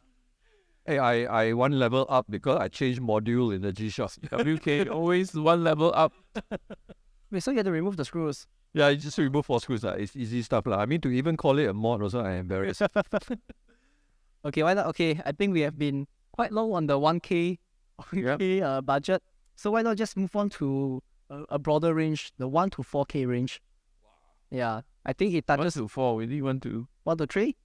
Hey, I one level up because I changed module in the G Shocks. WK always one level up. Wait, so you have to remove the screws? Yeah, you just remove 4 screws. It's easy stuff. I mean, to even call it a mod also, I am embarrassed. Okay, why not? Okay, I think we have been quite low on the 1K, 1K budget. So why not just move on to a broader range, the 1 to 4K range? Yeah, I think it 1 touches to 4, we really want to. 1 to 3.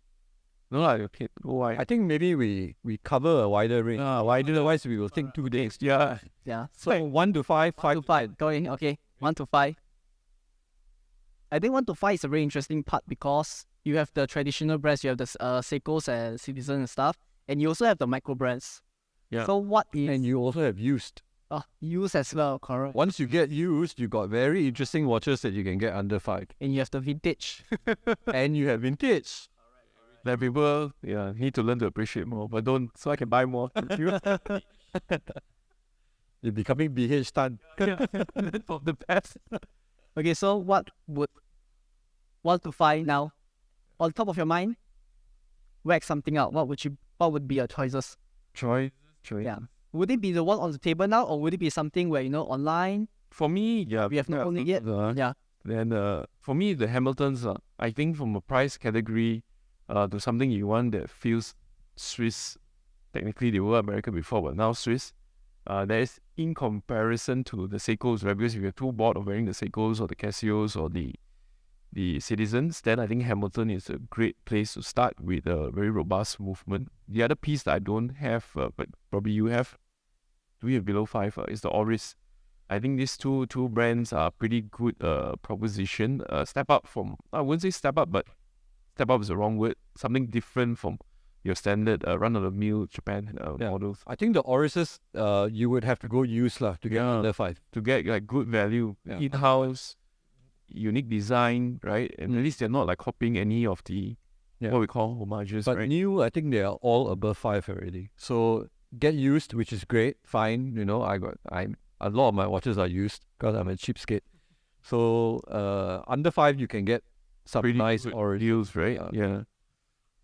No, like, okay, go wide. I think maybe we cover a wider range. Otherwise, we will think 2 days. Yeah. Yeah, So 1 to 5, 5 to 5. Going, okay, 1 to 5. I think 1 to 5 is a very interesting part because you have the traditional brands, you have the Seikos and Citizen and stuff, and you also have the micro brands. Yeah. So what is And you also have used. used as well, correct? Once you get used, you got very interesting watches that you can get under 5. And you have the vintage. And you have vintage. That people need to learn to appreciate more, but don't, so I can buy more. You're becoming BH Tan. Learn from the best. Okay, so what would 1 to 5 now? On top of your mind, work something out. What would be your choices? Choice. Yeah. Would it be the one on the table now, or would it be something where, online? For me, We have not owned it yet. Yeah. Then for me, the Hamiltons, I think from a price category to something you want that feels Swiss. Technically, they were American before, but now Swiss. That is in comparison to the Seikos, right? Because if you're too bored of wearing the Seikos or the Casios or the Citizens, then I think Hamilton is a great place to start with a very robust movement. The other piece that I don't have, but probably you have, do we have below 5, is the Oris. I think these two brands are pretty good proposition. Step up from, I wouldn't say step up, but step up is the wrong word. Something different from your standard run-of-the-mill Japan models. I think the Orises, you would have to go used to get under 5. To get like good value, in-house, unique design, right? And at least they're not like copying any of the what we call homages, But right? new, I think they are all above 5 already. So get used, which is great, fine. A lot of my watches are used because I'm a cheapskate. So under 5, you can get some Pretty nice good Oris deals, right? Yeah.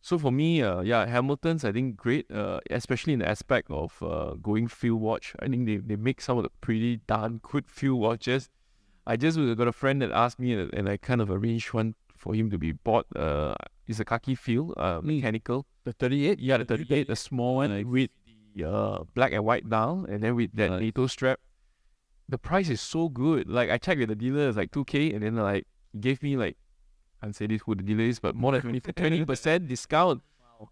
So for me, Hamilton's I think great, especially in the aspect of going field watch. I think they make some of the pretty darn good field watches. I just got a friend that asked me, and I kind of arranged one for him to be bought. It's a khaki field, mechanical. The 38? Yeah, the 38, the small one with the black and white dial, and then with that NATO strap. The price is so good. Like I checked with the dealer, it's like 2K, and then like he gave me like, I can't say this who the dealer is, but more than 20% discount.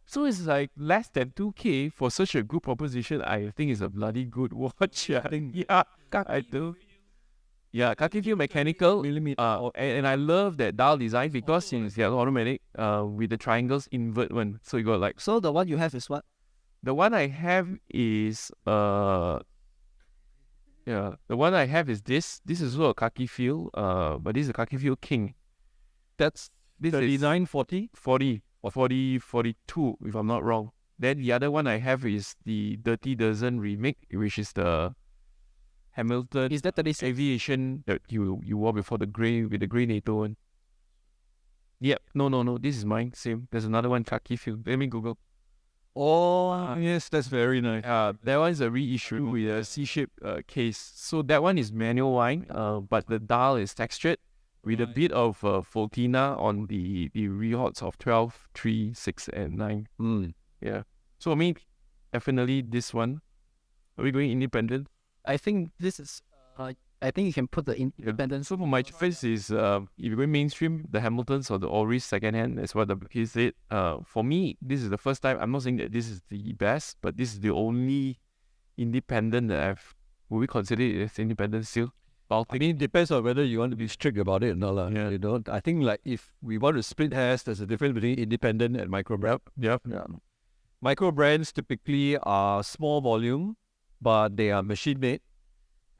So it's like less than 2K for such a good proposition. I think it's a bloody good watch. I do. Yeah, khaki field mechanical. And I love that dial design because it's automatic with the triangles invert one. So you got like, So the one you have is what? the one I have is the one I have is this. This is also a khaki field, but this is a khaki field king. That's This 39, 40? 40 or 42, if I'm not wrong. Then the other one I have is the Dirty Dozen remake, which is the Hamilton Is that 36? Aviation that you wore before, the grey with the grey NATO one. Yep. No. This is mine. Same. There's another one, khaki field. Let me Google. Oh, yes, that's very nice. That one is a reissue with a C-shaped case. So that one is manual wine, but the dial is textured with a bit of Fultina on the rehots of 12, 3, 6, and 9. Yeah. So I mean, definitely this one. Are we going independent? I think this is. I think you can put the independence. So for my choice is, if you're going mainstream, the Hamiltons or the Oris secondhand, that's what the he said. For me, this is the first time. I'm not saying that this is the best, but this is the only independent that I've. Would we consider it as independent still? Baltic. I mean, it depends on whether you want to be strict about it or not. Yeah. You know, I think like if we want to split hairs, there's a difference between independent and micro brand. Yep. Yeah. Micro brands typically are small volume, but they are machine made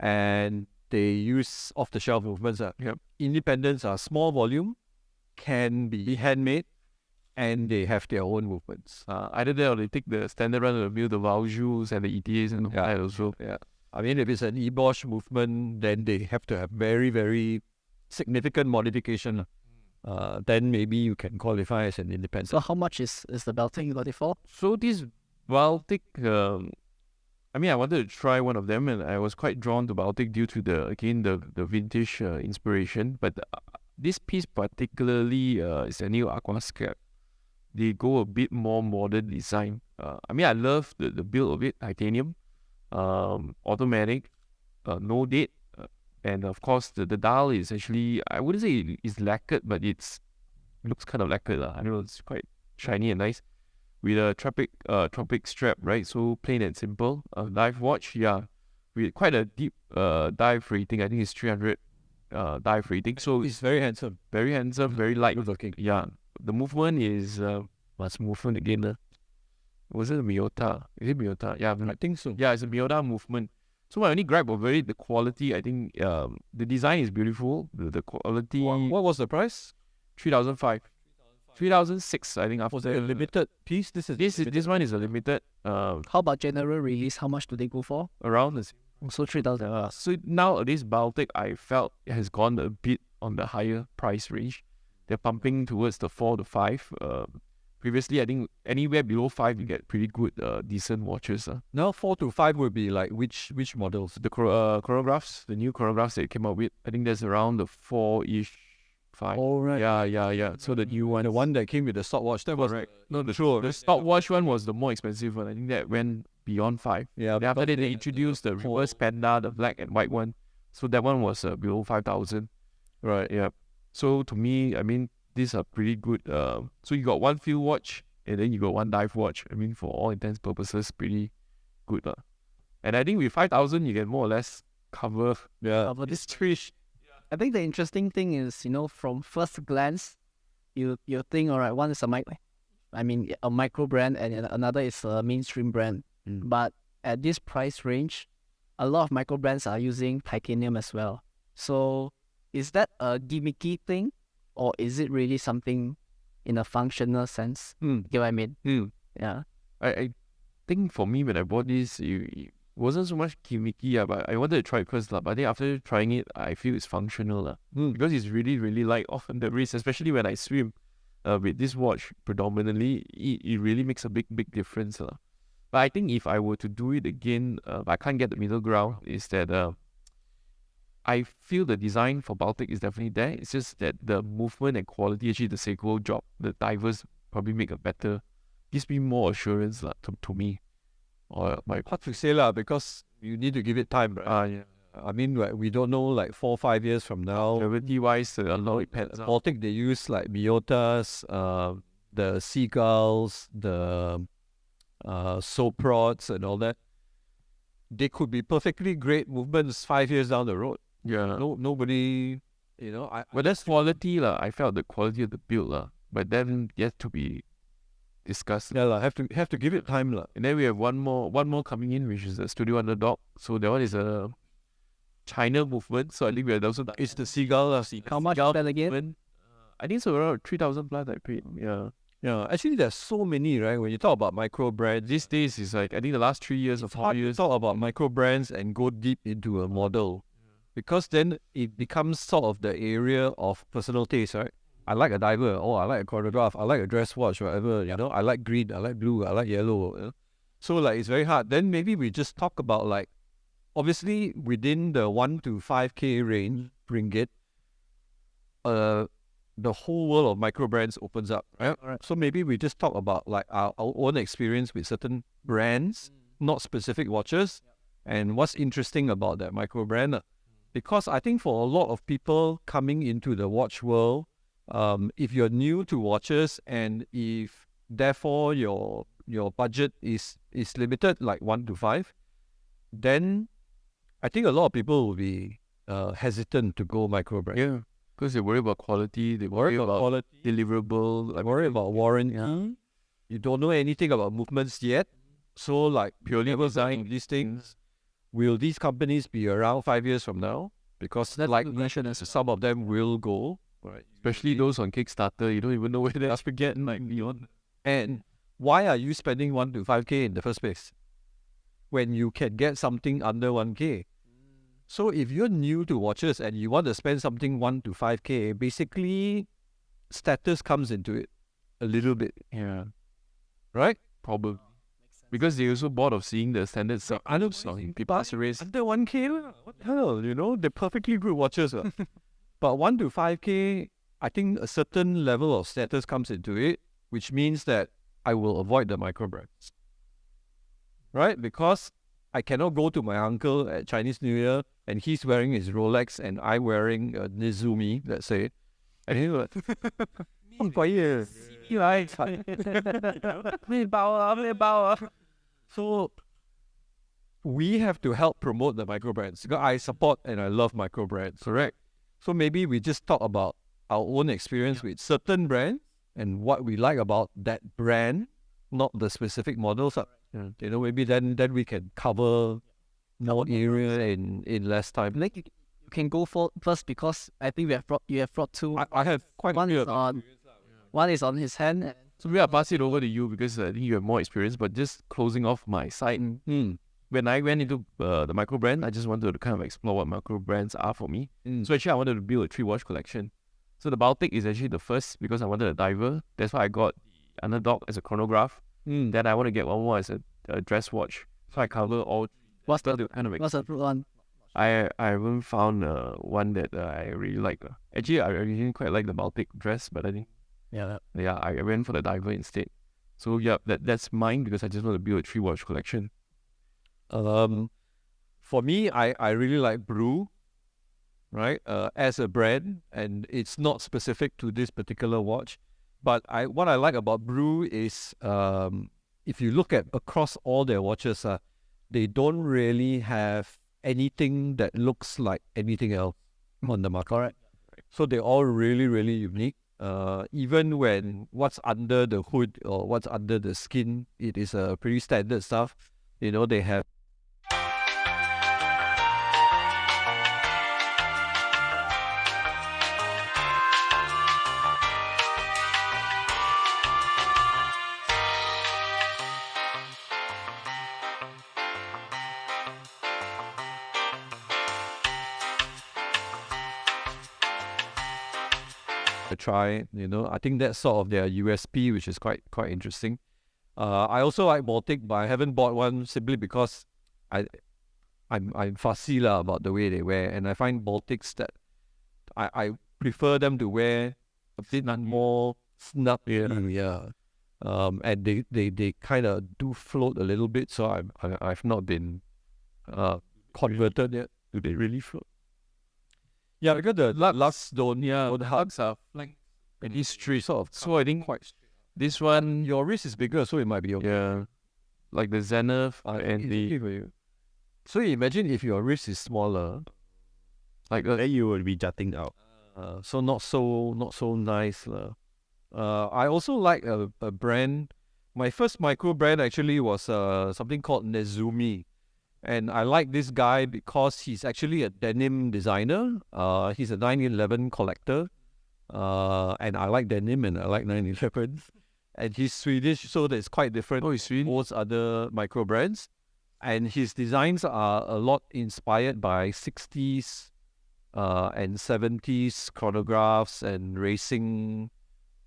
and they use off the shelf movements. Yep. Independents are small volume, can be handmade, and they have their own movements. Either that or they take the standard run of the mill, the Valjus and the ETAs and all that also. Yeah. I mean, if it's an e-Bosch movement, then they have to have very, very significant modification. Then maybe you can qualify as an independent. So how much is the Baltic you got it for? So this Baltic, I mean, I wanted to try one of them, and I was quite drawn to Baltic due to the vintage inspiration. But this piece particularly is a new Aquascape they go a bit more modern design. I mean, I love the build of it, titanium, automatic, no date, and of course the dial is actually, I wouldn't say it's lacquered, but it looks kind of lacquered lah. I don't know, it's quite shiny and nice with a tropic strap, right? So plain and simple. Dive watch, yeah, with quite a deep dive rating. I think it's 300 dive rating. So It's very handsome. very light. Good looking. Yeah, the movement is what's movement again? Was it a Miyota? Is it Miyota? Yeah, I think so. yeah, it's a Miyota movement. So my only gripe of the quality. I think the design is beautiful. The quality. What was the price? 3,005, 3,006. I think after Was it a limited piece? this one is a limited. How about general release? How much do they go for? Around the same. Also 3,000. So nowadays Baltic, I felt it has gone a bit on the higher price range. They're pumping towards the 4 to 5. Previously, I think anywhere below 5 you get pretty good, decent watches. Now 4 to 5 would be like which models? The chronographs, the new chronographs they came out with, I think there's around the 4-ish, 5. Oh right. Yeah. So the new one, The one that came with the stopwatch. That was correct. No, the sure. stopwatch one was the more expensive one. I think that went beyond 5. Yeah. Then after that, because they introduced the reverse panda, the black and white one. So that one was below 5,000. Right. Yeah. So to me, I mean, these are pretty good. So you got one field watch and then you got one dive watch. I mean, for all intents purposes, pretty good. And I think with 5,000, you can more or less cover. Yeah. But this I think the interesting thing is, from first glance, you think, all right, one is a micro brand and another is a mainstream brand. But at this price range, a lot of micro brands are using titanium as well. So is that a gimmicky thing, or is it really something in a functional sense? You get what I mean? Yeah. I think for me, when I bought this, it wasn't so much gimmicky, but I wanted to try it first. But I think after trying it, I feel it's functional. Because it's really, really light off on the wrist, especially when I swim with this watch predominantly, it really makes a big difference. But I think if I were to do it again, I can't get the middle ground, is that I feel the design for Baltic is definitely there. It's just that the movement and quality, actually the Seiko job, the divers probably make a better, gives me more assurance to me. Or my Hard to say lah, because you need to give it time, right? yeah. I mean, like, we don't know, like 4 or 5 years from now. Longevity wise, a lot depends. Baltic, they use like Miyotas, the seagulls, the soprods and all that. They could be perfectly great movements 5 years down the road. Yeah. Nobody, But that's quality I felt the quality of the build but then yet to be discussed. Yeah lah. Have to give it time lah. And then we have one more coming in, which is the Studio Underdog. So that one is a China movement. So I think we are also It's the seagull lah. How much is that again? movement. I think it's around 3,000 plus I paid. Yeah. Yeah, actually there's so many, right? When you talk about micro brands, These days is like I think the last 3 years or it's 4 hard to years. talk about micro brands and go deep into a model, because then it becomes sort of the area of personal taste, right? I like a diver. Oh, I like a chronograph. I like a dress watch, whatever. I like green. I like blue. I like yellow. So like it's very hard. Then maybe we just talk about like, obviously within the 1 to 5k range, ringgit, the whole world of micro brands opens up, right? Alright. So maybe we just talk about like our own experience with certain brands, not specific watches, and what's interesting about that micro brand. Because I think for a lot of people coming into the watch world, if you're new to watches and if therefore your budget is limited, like 1 to 5, then I think a lot of people will be hesitant to go micro brand. Yeah. Because they worry about quality, they worry about quality, deliverable, like worry about warranty. You don't know anything about movements yet, so like purely never design. buying these things. Will these companies be around 5 years from now? Because That's like a good question as some of them will go, right? Especially those on Kickstarter, you don't even know where they're getting like beyond. And why are you spending 1 to 5k in the first place when you can get something under 1k? So if you're new to watches and you want to spend something 1 to 5k, basically status comes into it a little bit, Yeah, right? probably. Because they also bored of seeing the standard stuff. I know, in people's race. Under 1k, lah. What the hell, they're perfectly good watches. But 1 to 5k, I think a certain level of status comes into it. which means that I will avoid the micro brands, right? Because I cannot go to my uncle at Chinese New Year and he's wearing his Rolex and I'm wearing a Nizumi, let's say. And he's like, "Oh, quiet." So we have to help promote the micro brands because I support and I love micro brands, correct? So maybe we just talk about our own experience with certain brands and what we like about that brand, not the specific models. You know, maybe then we can cover more area in less time. Like you can go for first because I think you have brought two. I have quite One a is few. on one is on his hand. And So maybe I'll pass it over to you because I think you have more experience. But just closing off my side, when I went into the micro brand, I just wanted to kind of explore what micro brands are for me. So actually, I wanted to build a 3-watch collection. So the Baltic is actually the first because I wanted a diver. That's why I got the Underdog as a chronograph. Then I want to get one more as a dress watch. So I cover all. what's the kind of what's the one? I haven't found one that I really like. Actually, I really quite like the Baltic dress, but I think Yeah. I went for the diver instead. So yeah, that's mine because I just want to build a 3-watch collection. For me, I really like Brew, right? As a brand, and it's not specific to this particular watch. But what I like about Brew is if you look at across all their watches, they don't really have anything that looks like anything else on the market. Correct. So they're all really, really unique. Even when what's under the hood or what's under the skin, it is a pretty standard stuff. You know, they have a try, you know. I think that's sort of their USP, which is quite interesting. I also like Baltic, but I haven't bought one simply because I'm fussy about the way they wear, and I find Baltics that I prefer them to wear a bit more snug. Yeah. And they kind of do float a little bit, so I've not been converted yet. Do they really float? Yeah, because the lugs don't. Yeah, don't the hug. hugs are like Pretty straight, sort of. so. I think Quite. this one, Your wrist is bigger, so it might be okay. yeah, like the Zenith It's and okay the for you. So you imagine if your wrist is smaller, like Then you will be jutting out. so not so nice lah. I also like a brand. My first micro brand actually was something called Nezumi, and I like this guy because he's actually a denim designer. He's a 911 collector, and I like denim and I like 911. And he's Swedish, so that's quite different. Oh, he's Swedish? Most other micro brands, and his designs are a lot inspired by 60s and 70s chronographs and racing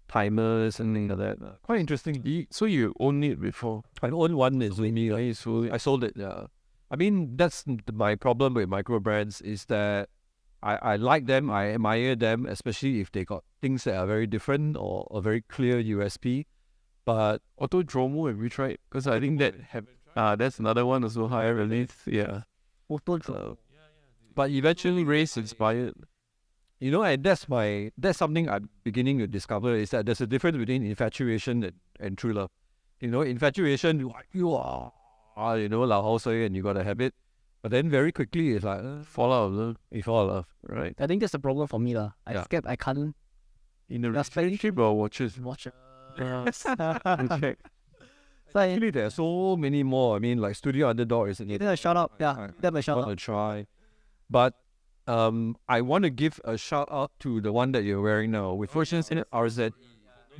timers and things like that. Quite interesting. so you own it before. I own one is with me. So I sold it. Yeah, I mean that's my problem with micro brands is that I like them, I admire them, especially if they got things that are very different or a very clear USP. But Autodromo, have you tried? Because I think that's another one also higher release. Yeah, but eventually, race inspired. you know, and that's something I'm beginning to discover is that there's a difference between infatuation and true love. You know, infatuation, you are, you know, lao hao sui and you got to have it. But then very quickly it's like Fall out of love. you fall in love, right? I think that's the problem for me lah. I Yeah. scared I can't In a That's very relationship or watches? watch. Check. So Actually, there are so many more. I mean, like Studio Underdog is give them a shout out. Yeah, give them a shout want out. to try. But I want to give a shout out to the one that you're wearing now with Fortunes in it, RZ.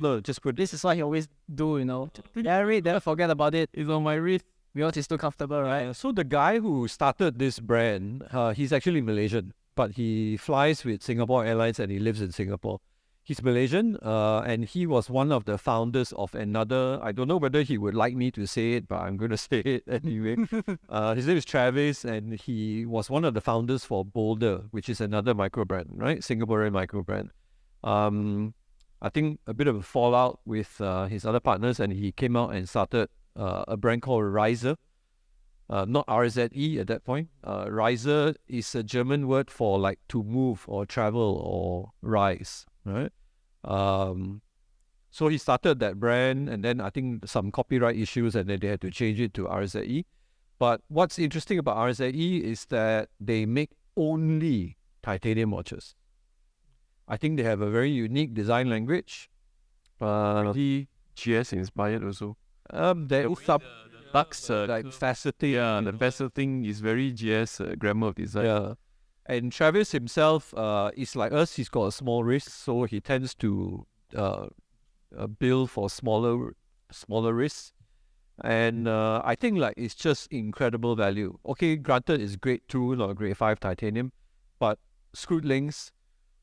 Look, just put This is what he always do, you know. Carry it, then forget about it. It's on my wrist. Because it's too comfortable, right? So the guy who started this brand, he's actually Malaysian, but he flies with Singapore Airlines and he lives in Singapore. He's Malaysian, and he was one of the founders of another. I don't know whether he would like me to say it, but I'm going to say it anyway. His name is Travis, and he was one of the founders for Boulder, which is another micro brand, right? Singaporean micro brand. I think, a bit of a fallout with his other partners, and he came out and started a brand called Riser. Not RZE at that point. Riser is a German word for like to move or travel or rise, right? So he started that brand, and then I think some copyright issues, and then they had to change it to RZE. But what's interesting about RZE is that they make only titanium watches. I think they have a very unique design language. Pretty GS inspired also. They sub Lux, like faceting. yeah, the faceting is very GS grammar of design. Yeah. And Travis himself is like us. He's got a small wrist, so he tends to build for smaller wrists. And I think like it's just incredible value. Okay, granted, it's grade 2 or grade 5 titanium, but screwed links.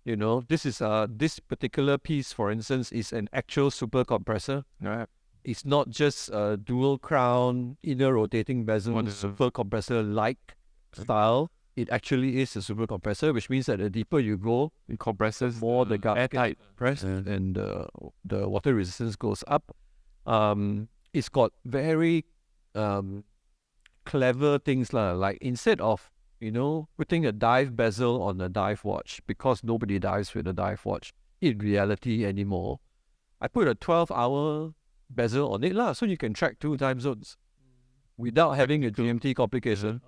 You know, this is this particular piece, for instance, is an actual super compressor. Right. It's not just a dual crown, inner rotating bezel, super compressor-like style. It actually is a super compressor, which means that the deeper you go, It compresses more the gut airtight. press, and the water resistance goes up. It's got very clever things like instead of putting a dive bezel on a dive watch, because nobody dives with a dive watch in reality anymore, I put a 12-hour bezel on it so you can track 2 time zones without having a GMT complication.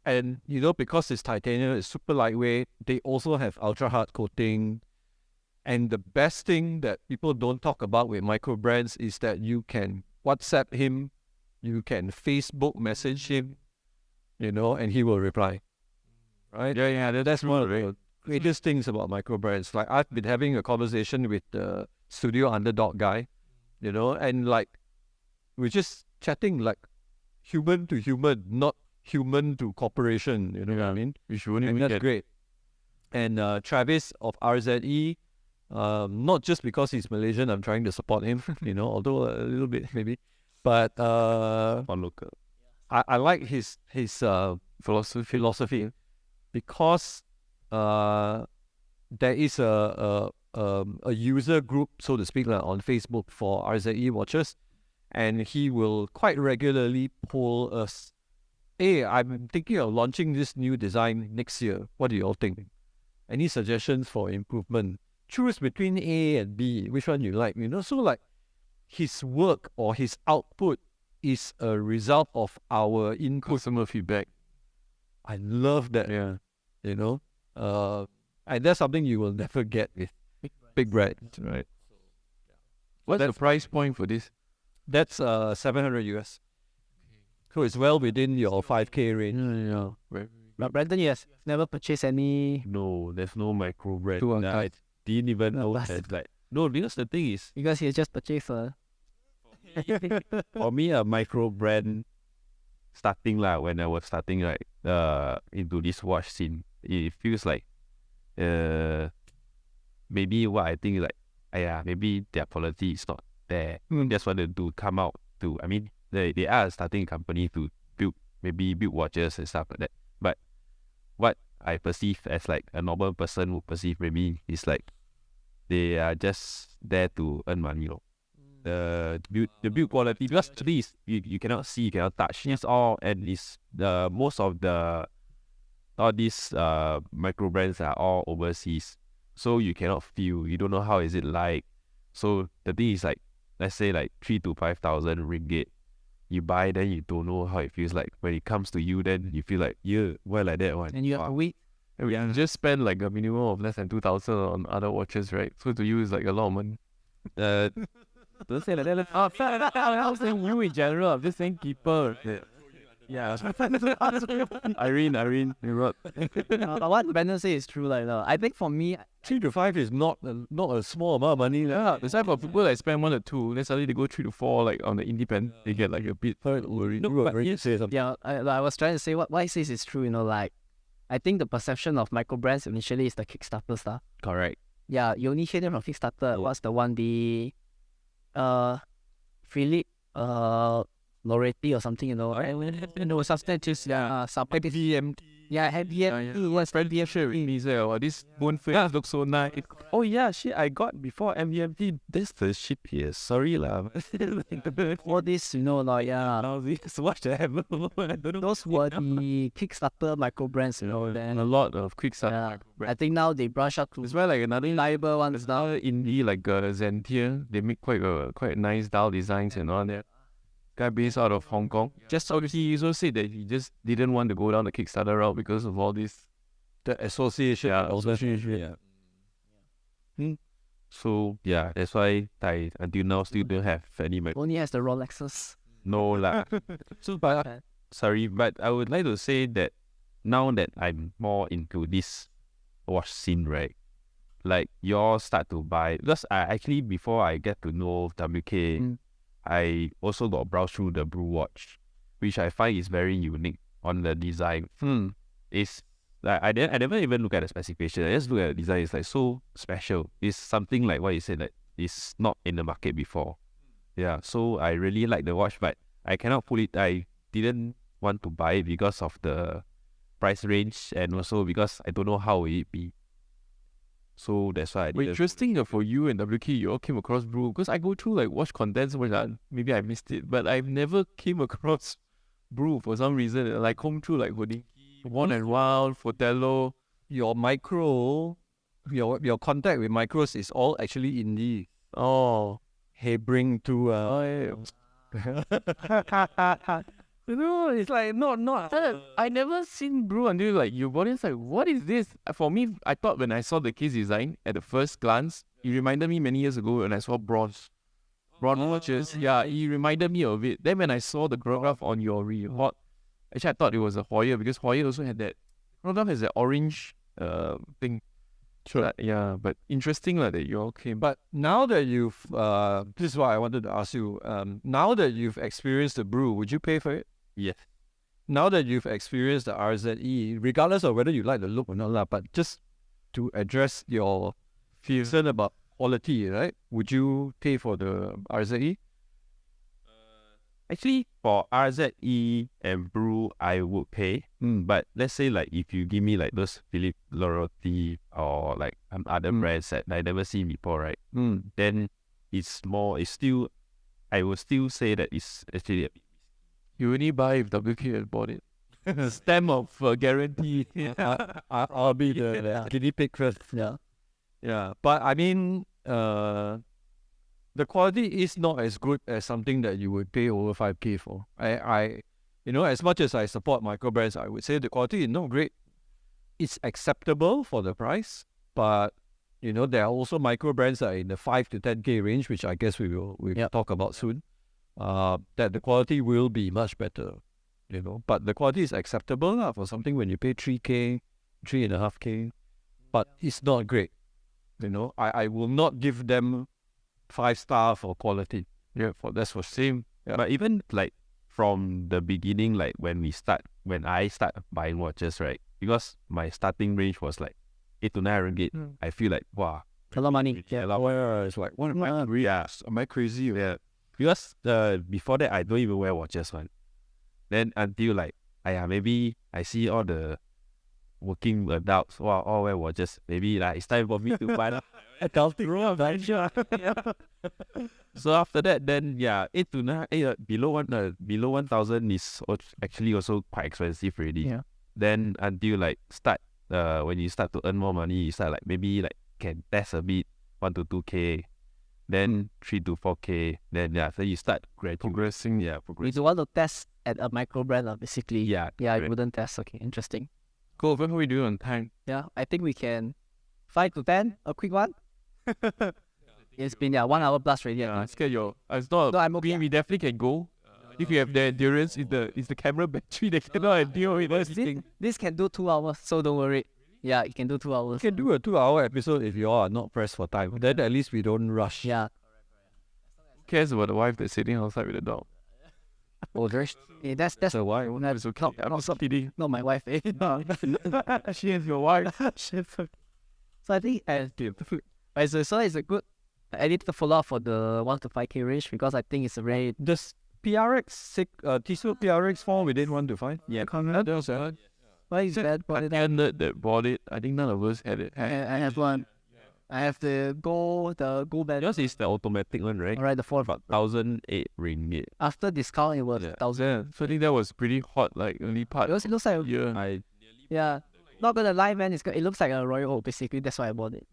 And because it's titanium, it's super lightweight. They also have ultra hard coating, and the best thing that people don't talk about with micro brands is that you can WhatsApp him, you can Facebook message him, and he will reply. Right? Yeah, That's one of the greatest things about micro brands. Like, I've been having a conversation with the studio Underdog guy, and like we're just chatting like human to human, not human to corporation. You know what I mean? We shouldn't And even that's great. And Travis of RZE, not just because he's Malaysian, I'm trying to support him, although a little bit maybe, but on local. I like his philosophy because there is a user group, so to speak, on Facebook for RZE watches, and he will quite regularly poll us, hey, I'm thinking of launching this new design next year. What do you all think? Any suggestions for improvement? Choose between A and B. Which one you like? So like his work or his output is a result of our input. customer feedback. I love that. Yeah. And that's something you will never get with big brands, right? What's the price point for this? That's 700 US. So it's well within your 5K range. Yeah. But Brandon, yes, never purchased any No, there's no micro brand. 2.5. I didn't even No, know that's- that. Like, no, because the thing is, because he just purchased a. for me, a micro brand starting when I was starting into this watch scene, it feels like maybe what I think maybe their quality is not there. That's what they do come out to. I mean, they are starting a company to build watches and stuff like that. But what I perceive as like a normal person would perceive maybe is like they are just there to earn money. The build quality, because today you cannot see, you cannot touch. It's all, and it's most of all these micro brands are all overseas, so you cannot feel. You don't know how is it like. So the thing is, like, let's say like 3,000 to 5,000 ringgit. You buy, then you don't know how it feels like. When it comes to you, then you feel like, yeah, why like that one? And you have to wait. And we just spend like a minimum of less than 2,000 on other watches, right? So to you, it's like a lot of money. Don't say like that. I'm saying you in general. I'm just saying people. Yeah. Irene, you're right. But what Brandon says is true. I think for me, 3 to 5 is not a small amount of money. Yeah, the type of people that spend 1 or 2, then suddenly they go 3 to 4, like on the independent, they get like a bit worried. Say something. yeah, I was trying to say what he says is true. Like, I think the perception of micro brands initially is the Kickstarter stuff. Correct. Yeah, you only hear them from Kickstarter. What's the one? The Philip Loretti or something, I know substances. some VMT. Yeah, MVMT. Yes, Friendly share with me. Say, oh, this bone face looks so nice. Oh yeah, shit, I got before MVMT. That's the shittiest. Sorry lah. all this, like, yeah. Now this watch that happened. I don't know. Those were the Kickstarter micro brands, then A lot of quick stuff. yeah. I think now they brush up to That's why like another reliable ones there's now. another indie like Zentia. They make quite nice dial designs and all that. Guy based out of Hong Kong. Just so he also said that he just didn't want to go down the Kickstarter route because of all this. The association. Yeah, also, association. yeah. So yeah, that's why I until now still don't have any. Only has the Rolexes. No lah. So but sorry, but I would like to say that now that I'm more into this watch scene, right? Like you all start to buy because I actually before I get to know WK, I also got browsed through the Brew watch, which I find is very unique on the design. It's like I never even look at the specification. I just look at the design. It's like so special. It's something like what you said that is not in the market before. Yeah, so I really like the watch, but I cannot pull it. I didn't want to buy it because of the price range and also because I don't know how will it be. So that's why I Wait, didn't. interesting for you and WK, you all came across Brew because I go through like watch contents where maybe I missed it, but I've never came across Brew for some reason. Like come through like Houdini, One and Wild, Fotello. Your contact with micros is all actually indie. Oh, Hey, bring to it's like not. I never seen Brew until like you bought it. It's like, what is this? For me, I thought when I saw the case design at the first glance, it reminded me many years ago when I saw bronze watches. Yeah, it reminded me of it. Then when I saw the chronograph on your report, actually I thought it was a Hoyer because Hoyer also had that chronograph has that orange thing. Sure. Yeah, but interesting that you all came. But now that you've, this is what I wanted to ask you. Now that you've experienced the Brew, would you pay for it? Yes. Now that you've experienced the RZE, regardless of whether you like the look or not, but just to address your concern about quality, right? Would you pay for the RZE? Actually, for RZE and Brew, I would pay. But let's say like if you give me like those Philippe Loyalty or like other brands that I never seen before, right? Then it's still, I would still say that it's actually a bit. You only buy if WK has bought it. Stamp of guarantee. I'll be the guinea pig first. Yeah. But I mean, the quality is not as good as something that you would pay over 5K for. I as much as I support micro brands, I would say the quality is not great. It's acceptable for the price, but there are also micro brands that are in the 5 to 10K range, which I guess we'll talk about soon. That the quality will be much better, but the quality is acceptable for something when you pay 3K, 3.5K, but it's not great. I will not give them 5-star for quality. That's for same. Yeah. But even like from the beginning, like when I start buying watches, right? Because my starting range was like 8 to 9 ringgit. I feel like wow, a lot of money. It's like, what am I? Yeah. Am I crazy? Yeah. Because before that I don't even wear watches one. Then until like maybe I see all the working adults all wear watches. Maybe like it's time for me to buy adulting. So after that, then 8 to 9, below 1,000 is actually also quite expensive already. Yeah. Then until like start when you start to earn more money, you start like maybe like can test a bit 1 to 2K, then 3 to 4K, then so you start progressing. You want to test at a micro brand, basically. Yeah. You wouldn't test. Okay, interesting. Cool. When are we doing on time? Yeah, I think we can 5 to 10, a quick one. It's been 1 hour plus already. Yeah, let's get your. It's not. No, I'm okay. We definitely can go. If you have the endurance, it's the camera battery that cannot deal with this. This can do 2 hours, so don't worry. Yeah, it can do 2 hours. You can do a 2-hour episode if you all are not pressed for time. Then at least we don't rush. Yeah. Who cares about the wife that's sitting outside with the dog? Oh, that's So why? It's okay. I'm not kidding. not my wife. She is your wife. So I think so it's a good. I need to follow up for the 1 to 5K range because I think it's a very. Does PRX, Tissot PRX fall within 1 to 5? Yeah. Why is that? Bought it? nerd that bought it. I think none of us had it. I have one. I have the gold band. Yours is the automatic one, right? Alright, the 4. About 1,008 ringgit. After discount, it was 1,000. Yeah, so I think that was pretty hot, like early part. Because it looks like I not gonna lie, man. It looks like a Royal Oak, basically. That's why I bought it.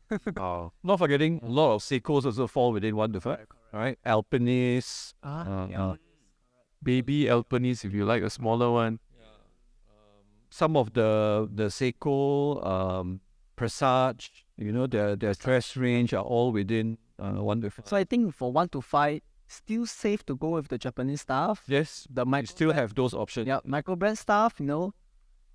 Not forgetting, a lot of Seikos also fall within 1 to 5. Right? Alpinist. Baby Alpinist, if you like a smaller one. Some of the Seiko, Presage, their dress range are all within 1 to 5. So I think for 1 to 5, still safe to go with the Japanese stuff. Yes, The you still have those options. yeah, microbrand stuff,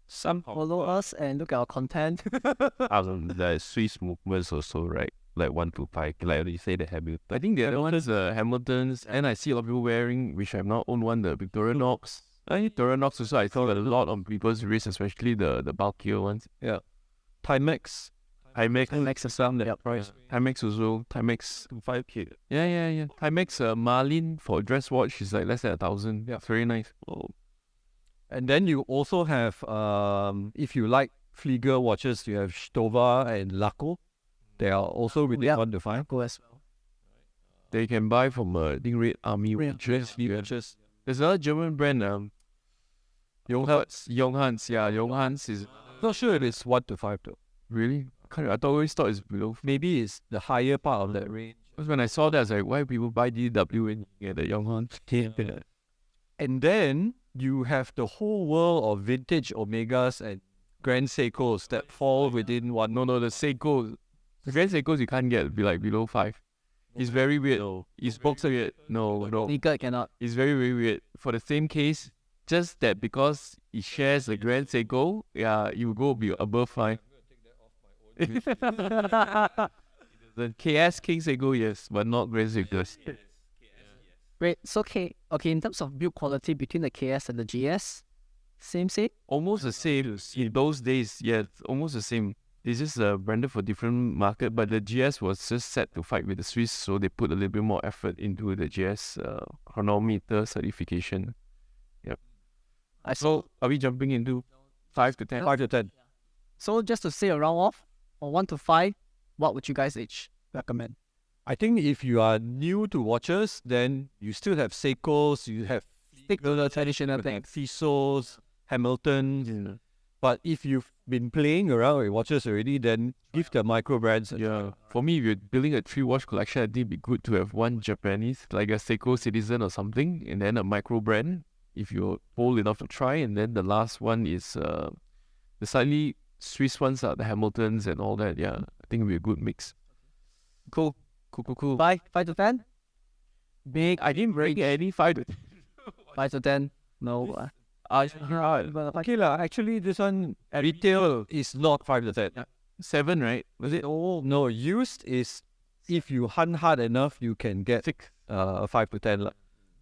Some follow us and look at our content. the Swiss movements also, right? Like 1 to 5, like you say the Hamilton. I think the other one is Hamiltons, and I see a lot of people wearing, which I've not owned one, the Victorinox. Victorinox also, I saw a lot on people's wrists, especially the bulkier ones. Timex. Timex as well. That price. Timex also. Timex. 5K. Yeah. Timex Marlin for a dress watch is like less than 1,000. Yeah, very nice. And then you also have, if you like Flieger watches, you have Stova and Laco. They are also within 1 to 5. Go as well. They can buy from I think Red Army watches. Watches. There's another German brand, Junghans. Yeah, Junghans is Not sure if it's 1 to 5 though. really. I always thought it's below. Maybe it's the higher part of that range. Because when I saw that, I was like, why people buy DW when you get the Junghans? And then you have the whole world of vintage Omegas and Grand Seikos that fall within 1. No, the Seiko. The Grand Seikos you can't get below 5. It's very weird. It's box weird. No. Legal cannot. It's very, very weird. For the same case, just that because it shares a Grand Seiko, you go be above 5. The KS King Seiko, yes, but not Grand Seikos. Great. So okay, in terms of build quality between the KS and the GS, same. Almost the same. In those days, yeah, almost the same. It's just branded for different market, but the GS was just set to fight with the Swiss, so they put a little bit more effort into the GS chronometer certification. Yep. So are we jumping into 5 to 10? 5 to 10. So just to say a round off, from 1 to 5, what would you guys each recommend? I think if you are new to watches, then you still have Seikos, you have Stick to the traditional things. Tissot, Hamilton. But if you've been playing around with watches already, then give the microbrands a try. For me, if you're building a 3-watch collection, I think it'd be good to have one Japanese, like a Seiko Citizen or something, and then a micro brand, if you're bold enough to try. And then the last one is the slightly Swiss ones are the Hamiltons and all that. Yeah, I think it'd be a good mix. Cool. 5 to 10? I didn't bring any 5 to 10. 5 to 10? No. Okay lah, actually this one retail is not 5 to 10. 7, right? Was it? Oh no, used is if you hunt hard enough, you can get 5 to 10 lah.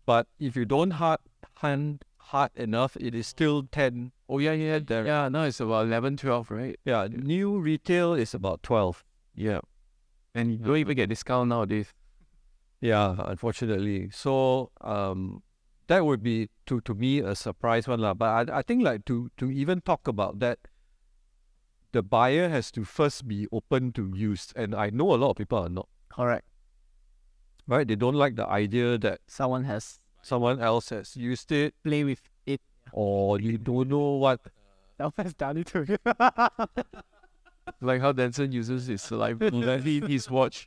But if you don't hunt hard enough, it is still 10. Oh yeah. Yeah, now it's about 11, 12, right? Yeah, new retail is about 12. Yeah. And you don't even get discount nowadays. Yeah, unfortunately. So that would be to me a surprise one lah. But I think like to even talk about that, the buyer has to first be open to used, and I know a lot of people are not. Correct. Right? They don't like the idea that Someone else has used it, play with it. or you don't know what. Someone has done it to you. Like how Danson uses his saliva to clean his watch.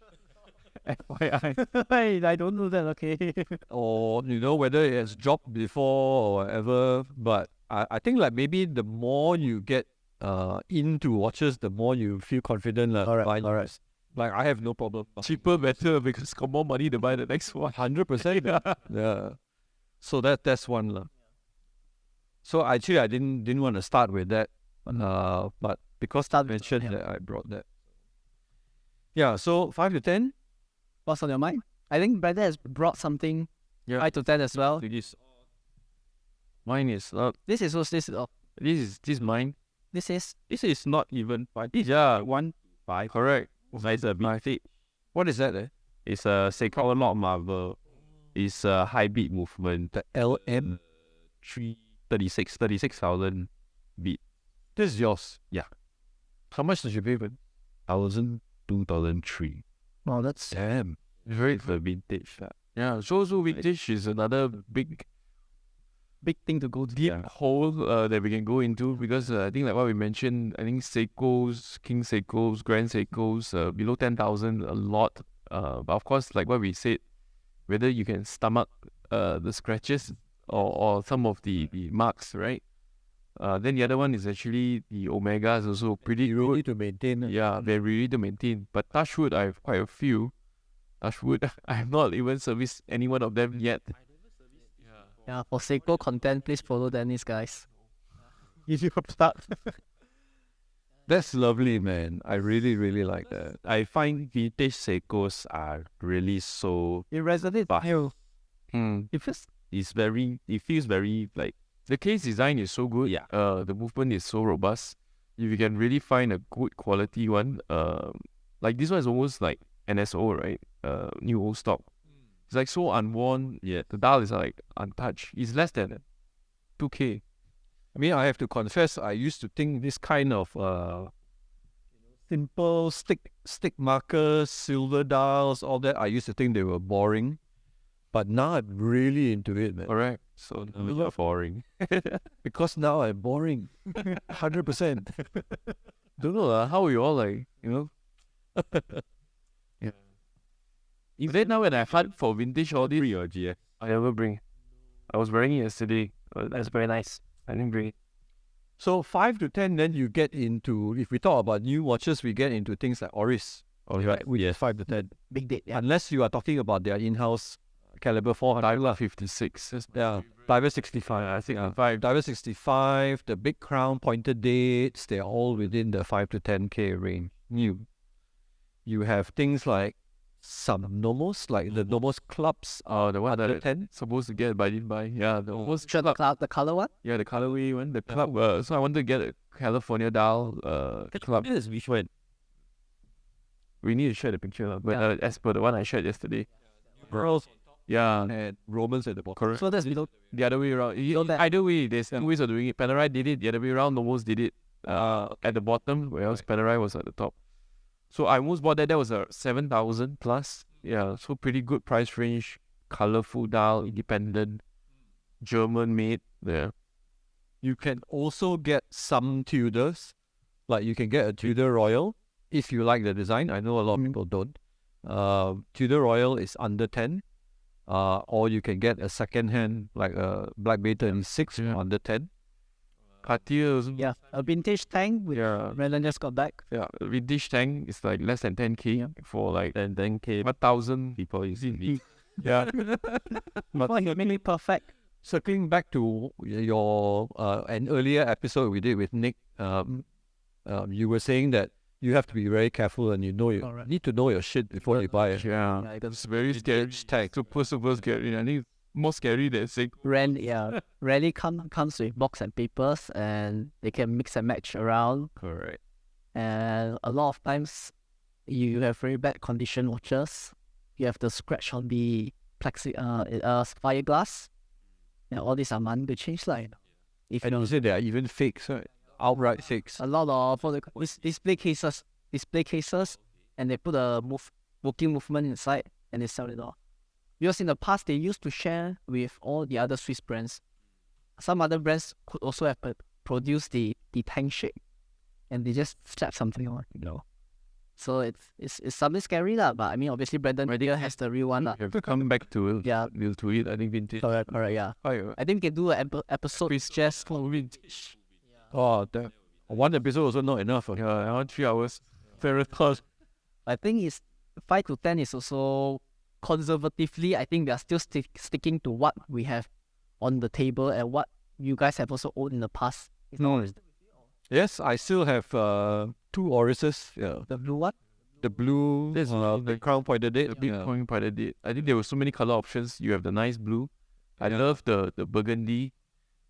FYI. Hey, I don't know that, okay. Or whether it has dropped before or whatever. But I think like maybe the more you get into watches, the more you feel confident buying yours. Like I have no problem. Cheaper, better, because got more money to buy the next one. 100%. Yeah. So that's one lah. So actually I didn't want to start with that. But because Tad mentioned that, I brought that. Yeah, so 5 to 10. What's on your mind? I think Brandon has brought something 5 to 10 as well. Mine is not. This is mine. This is not even 5. Yeah, 1 5. Correct. It's a bit. What is that? It's a Seiko, not Marvel. It's a high beat movement. The LM 36,000 beat. This is yours. Yeah. How much did you pay for it? 2003. Oh, that's Damn. Very The vintage. yeah. So vintage is another big big thing to go to. deep hole that we can go into because I think like what we mentioned, I think Seikos, King Seikos, Grand Seikos, below 10,000 a lot. But of course, like what we said, whether you can stomach the scratches or some of the marks, right? Then the other one is actually the Omega is also pretty You really good. need to maintain. Yeah, they're really to maintain. But touchwood, I have quite a few. Touchwood, I have not even serviced any one of them yet. Yeah, for Seiko content, please follow Dennis, guys. Easy for start. That's lovely, man. I really, really like that. I find vintage Seikos are really so It resonates. buff. It feels It feels very like, The case design is so good. Yeah. The movement is so robust. If you can really find a good quality one, like this one is almost like NSO, right? New old stock. It's like so unworn. yeah. The dial is like untouched. It's less than 2K. I mean, I have to confess, I used to think this kind of simple stick markers, silver dials, all that, I used to think they were boring. But now I'm really into it, man. Correct. So Boring. Because now I'm boring. 100%. don't know how we all like, yeah. Then now when I hunt for vintage all this, Free or GF? I never bring. I was wearing it yesterday. That's very nice. I didn't bring it. So 5 to 10, then you get into, if we talk about new watches, we get into things like Oris, right? Which is 5 to 10. big date. Yeah. Unless you are talking about their in-house caliber 400. Diver 56. That's my Yeah, favorite. Diver 65. I think Diver 65, the big crown pointed dates, they're all within the 5 to 10K range. New. You have things like some Nomos, like the Nomos clubs, the one under that 10. supposed to get but I didn't buy. Yeah, the almost Sure, the color one. yeah, the colorway one, the club. So I wanted to get a California dial club. This is which one? We need to share the picture, lah, but as per the one I shared yesterday. Pearls Yeah, and Romans at the bottom. correct. So that's below. The other way around. Either way, there's two ways of doing it. Panerai did it the other way around. Nomos did it at the bottom, whereas Panerai was at the top. So I almost bought that. That was a 7,000 plus. Yeah, so pretty good price range. Colorful dial, independent, German made. Yeah. You can also get some Tudors, like you can get a Tudor Royal if you like the design. I know a lot of people don't. Tudor Royal is under 10, or you can get a second hand like a Black Bay 36 Yeah. under 10. Cartier also. Yeah, a vintage tank with Yeah. Brandon just got back. Yeah, a vintage tank is like less than 10K Yeah. for like Then 10K 1,000. people you see. Yeah. Well, he made it perfect. Circling back to your an earlier episode we did with Nick, you were saying that you have to be very careful and you Correct. need to know your shit before you buy it. Yeah. Yeah, because It's very scary. Super scary. I think it's more scary than Seiko. rarely comes with box and papers, and they can mix and match around. Correct. And a lot of times, you have very bad condition watches. You have the scratch on the fire glass. Yeah, all these are money to change, like. If And you said there are even fakes, right? Outright fakes. a lot of for the display cases, and they put a working movement inside, and they sell it off. Because in the past they used to share with all the other Swiss brands. Some other brands could also have produced the tank shape, and they just slap something on, So it's something scary lah. But I mean, obviously Brandon has the real one lah. You have to come back to it. Yeah. To it. I think vintage. Correct, yeah. I think we can do an episode just for vintage. Oh, one episode also not enough. Yeah, around 3 hours. Fair cost. I think it's 5 to 10 is also conservatively. I think we are still sticking to what we have on the table and what you guys have also owned in the past. Yes, I still have 2 Orises. Yeah, The blue one. the blue, That's the crown pointed date. The big point by the date. I think there were so many color options. You have the nice blue. I Yeah. love the burgundy.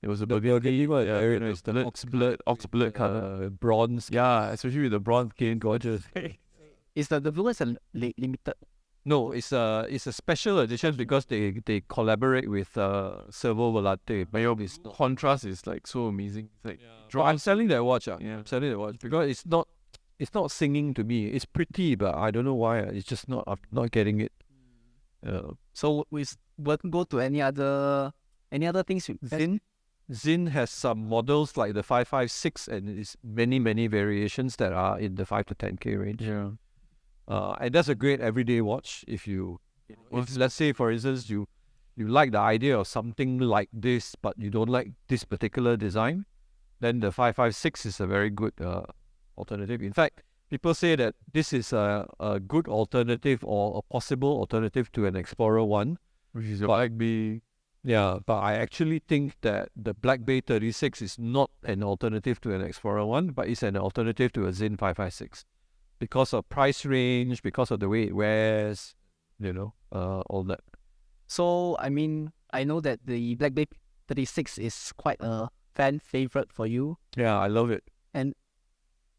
There was a The burgundy. burgundy one, Yeah, very the nice. The ox blood color. bronze. Yeah, especially with the bronze cane. Gorgeous. Is the blue one is a limited. No, it's a special edition because they collaborate with Servo Volante. But your It's not. contrast is like so amazing. It's like But I'm selling that watch. Yeah. I'm selling that watch because it's not singing to me. It's pretty, but I don't know why. It's just not. I'm not getting it. So we won't go to any other things with Zin. Zin has some models like the 556 and it's many variations that are in the 5 to 10k range. Yeah. And that's a great everyday watch. If let's say for instance you like the idea of something like this, but you don't like this particular design, then the 556 is a very good alternative. In fact, people say that this is a good alternative or a possible alternative to an Explorer 1. Which is a Black Bay. Yeah, but I actually think that the Black Bay 36 is not an alternative to an Explorer 1, but it's an alternative to a Zin 556. Because of price range, because of the way it wears, all that. So, I mean, I know that the Black Bay 36 is quite a fan favorite for you. Yeah, I love it. And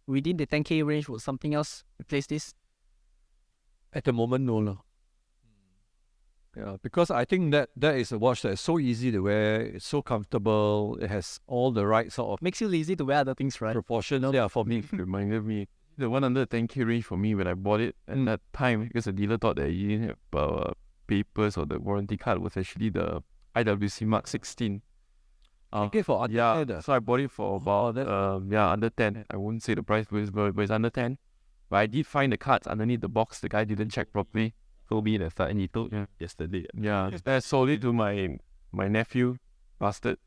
within the 10k range, would something else replace this? At the moment, no. lah. Yeah, because I think that is a watch that is so easy to wear, it's so comfortable, it has all the right sort of Makes you lazy to wear other things, right? proportions. Yeah, for me. Reminded me the one under the 10k range for me when I bought it at that time because the dealer thought that you didn't have papers or the warranty card was actually the IWC Mark 16. Okay, for under Yeah, 10, so I bought it for about under 10. I wouldn't say the price was, but it's under 10. But I did find the cards underneath the box. The guy didn't check properly. Told me that and he told me yesterday. Yeah, I sold it to my nephew, bastard.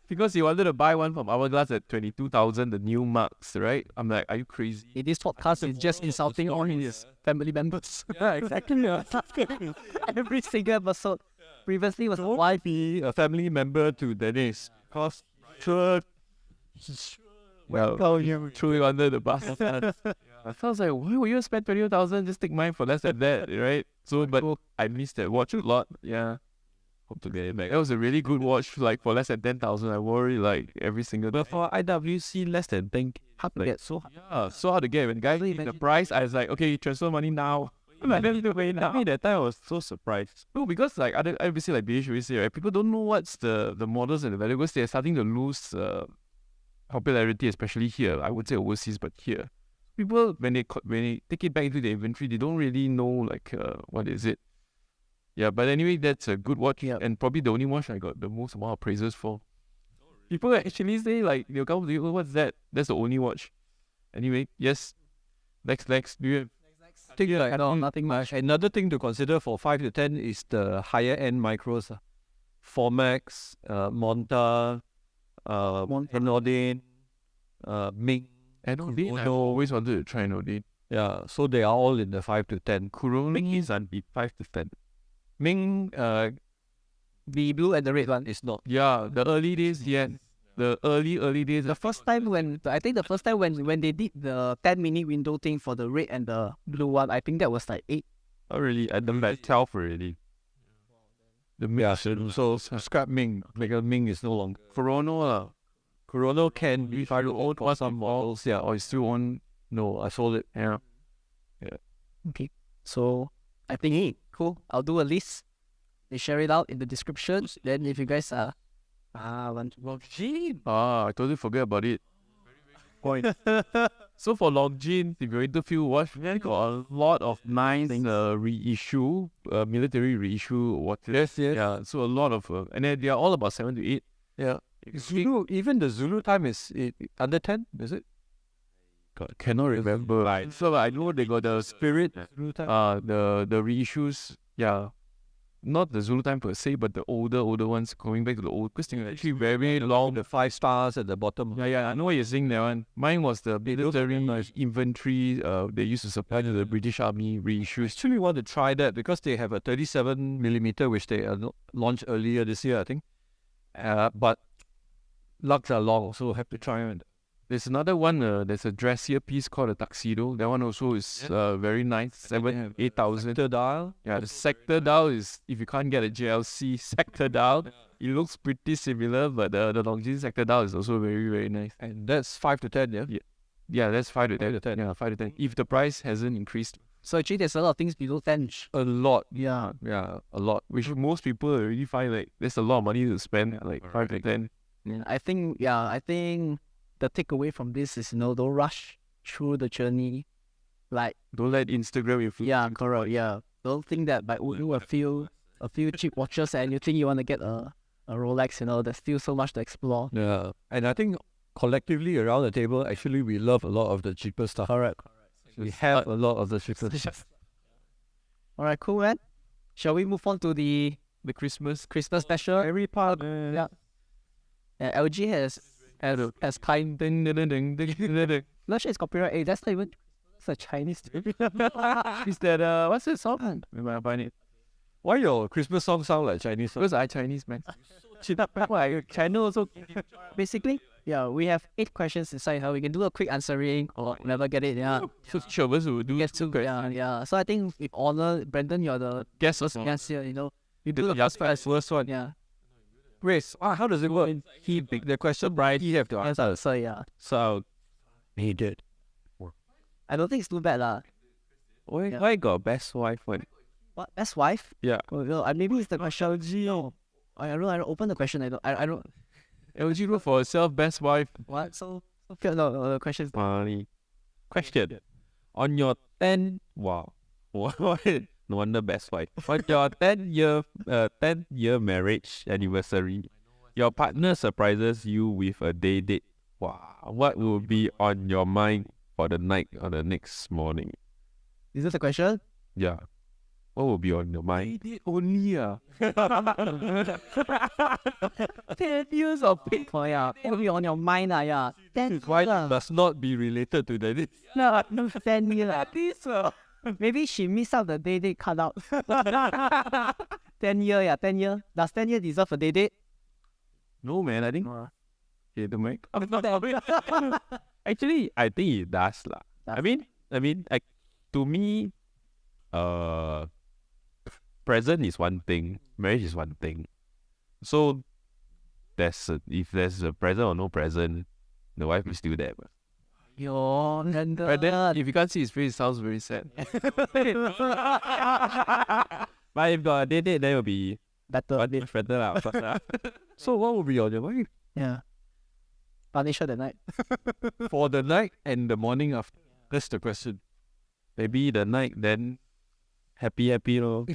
Because he wanted to buy one from Hourglass at 22,000, the new marks, right? I'm like, are you crazy? In this podcast, is just insulting all his family members. Yeah, exactly. Every single episode. Previously was Why be a family member to Dennis? Because Well, threw it under the bus. I was like, why would you spend 20,000? Just take mine for less than that, right? So, but I missed that watch a lot. Yeah. Hope to get it back. That was a really good watch, like for less than 10,000. I wore it like every single day. But for IWC less than 10k, hard to get so hard. Yeah, so hard to get. When guy gave the price, I was like, okay, transfer money now. I don't need to pay now. I mean, that time I was so surprised. No, because like other IWC, like BH always say, right? People don't know what's the models and the value because they're starting to lose popularity, especially here. I would say overseas, but here. People, when they take it back into the inventory, they don't really know like what is it. Yeah, but anyway, that's a good watch and probably the only watch I got the most amount of praises for. People actually say like, they'll come to you, oh, what's that? That's the only watch. Anyway, yes. Next, do you have? I think No, nothing much. another thing to consider for 5 to 10 is the higher end micros. Formax, Monta, Nordin, Ming. Odin, I've always wanted to try Odin. Yeah, so they are all in the 5 to 10. Ming is on the 5 to 10. Ming The blue and the red one. is not. Yeah, the early days, yeah. The early days. The first time when they did the 10-minute window thing for the red and the blue one, I think that was like 8. Not really. At the 12 already. Yeah, so scrap Ming because Ming is no longer. Chrono, Corona can be try to own for some models. Yeah, or it's still on. no, I sold it. Yeah. Okay. So I think cool. I'll do a list. They share it out in the description. Then if you guys are want to I totally forget about it. Point. So for Longines, if you're into field watch, we got a lot of nice reissue, military reissue watches. Yes. Yeah, so a lot of, and then they are all about 7 to 8. Yeah. Zulu, even the Zulu time is under 10, is it? God, cannot remember. Right. So I know they got the Spirit, Zulu time. the reissues. Yeah, not the Zulu time per se, but the older ones going back to the old. Because they're actually very long. The 5 stars at the bottom. Yeah, I know what you're saying there, one. Mine was the military inventory they used to supply to the British Army reissues. Actually want to try that because they have a 37mm which they launched earlier this year, I think. But lugs are long, so have to try it. There's another one, there's a dressier piece called a Tuxedo. That one also is very nice, 8,000. Sector dial. Yeah, the sector dial is, if you can't get a JLC sector dial, it looks pretty similar, but the Longines sector dial is also very, very nice. And that's 5 to 10, yeah? Yeah, that's 5 to 10. 5 to 10. Yeah, 5 to 10. If the price hasn't increased So actually, there's a lot of things below 10. A lot. Yeah. Yeah, a lot. Which most people already find like there's a lot of money to spend, like 5 to 10. Yeah, I think the takeaway from this is, don't rush through the journey. Like, Don't let Instagram influence. yeah, correct, yeah. Don't think that by owning a few cheap watches and you think you want to get a Rolex, there's still so much to explore. Yeah. And I think collectively around the table, actually, we love a lot of the cheaper stuff. Correct. We have a lot of the cheaper stuff. Alright, cool, man. Shall we move on to the Christmas. Christmas special? Every part. Yeah. LG has kind. Ding, ding, ding, ding, ding, ding, ding. Not sure it's copyright. Hey, that's not even. It's a Chinese. Is that what's that song? Maybe I'll find it. Why your Christmas song sound like Chinese song? Because I Chinese, man. Why China also? Basically, yeah, we have 8 questions inside. How we can do a quick answering or never get it. Yeah. So each of us will do Get to yeah. So I think with honor, Brandon, you're the guess first first. guest here. You You do do the the first first one. yeah. Wait, how does it work? He picked the question, right? He have to answer. So yeah, So he did. I don't think it's too bad lah. Why got best wife one? What, best wife? Yeah. Oh, no, maybe it's the question. No, I don't. Open the question. I don't. LG wrote for herself best wife. What? So no, the question is Funny. Question. On your 10 wow. No wonder best wife. On your 10-year marriage anniversary, your partner surprises you with a day date. Wow. What will be on your mind for the night or the next morning? Is this the question? Yeah. What will be on your mind? Only 10 years of pain. Oh yeah, what will be on your mind yeah. 10 Why years. does not be related to that? No, 10 years. Maybe she missed out the day date cut out. 10 year, yeah, 10 year. Does 10 year deserve a day date? No man, I think. Okay, the mic. Actually, I think it does lah. I mean, like, to me, present is one thing, marriage is one thing. So if there's a present or no present, the wife is still there. Yo, But then if you can't see his face, it sounds very sad. But if got a date, then it will be better. much better lah. Of course lah. So what will be on your mind Yeah. Punish her that night. for the night and the morning after? That's the question. Maybe the night then happy lor.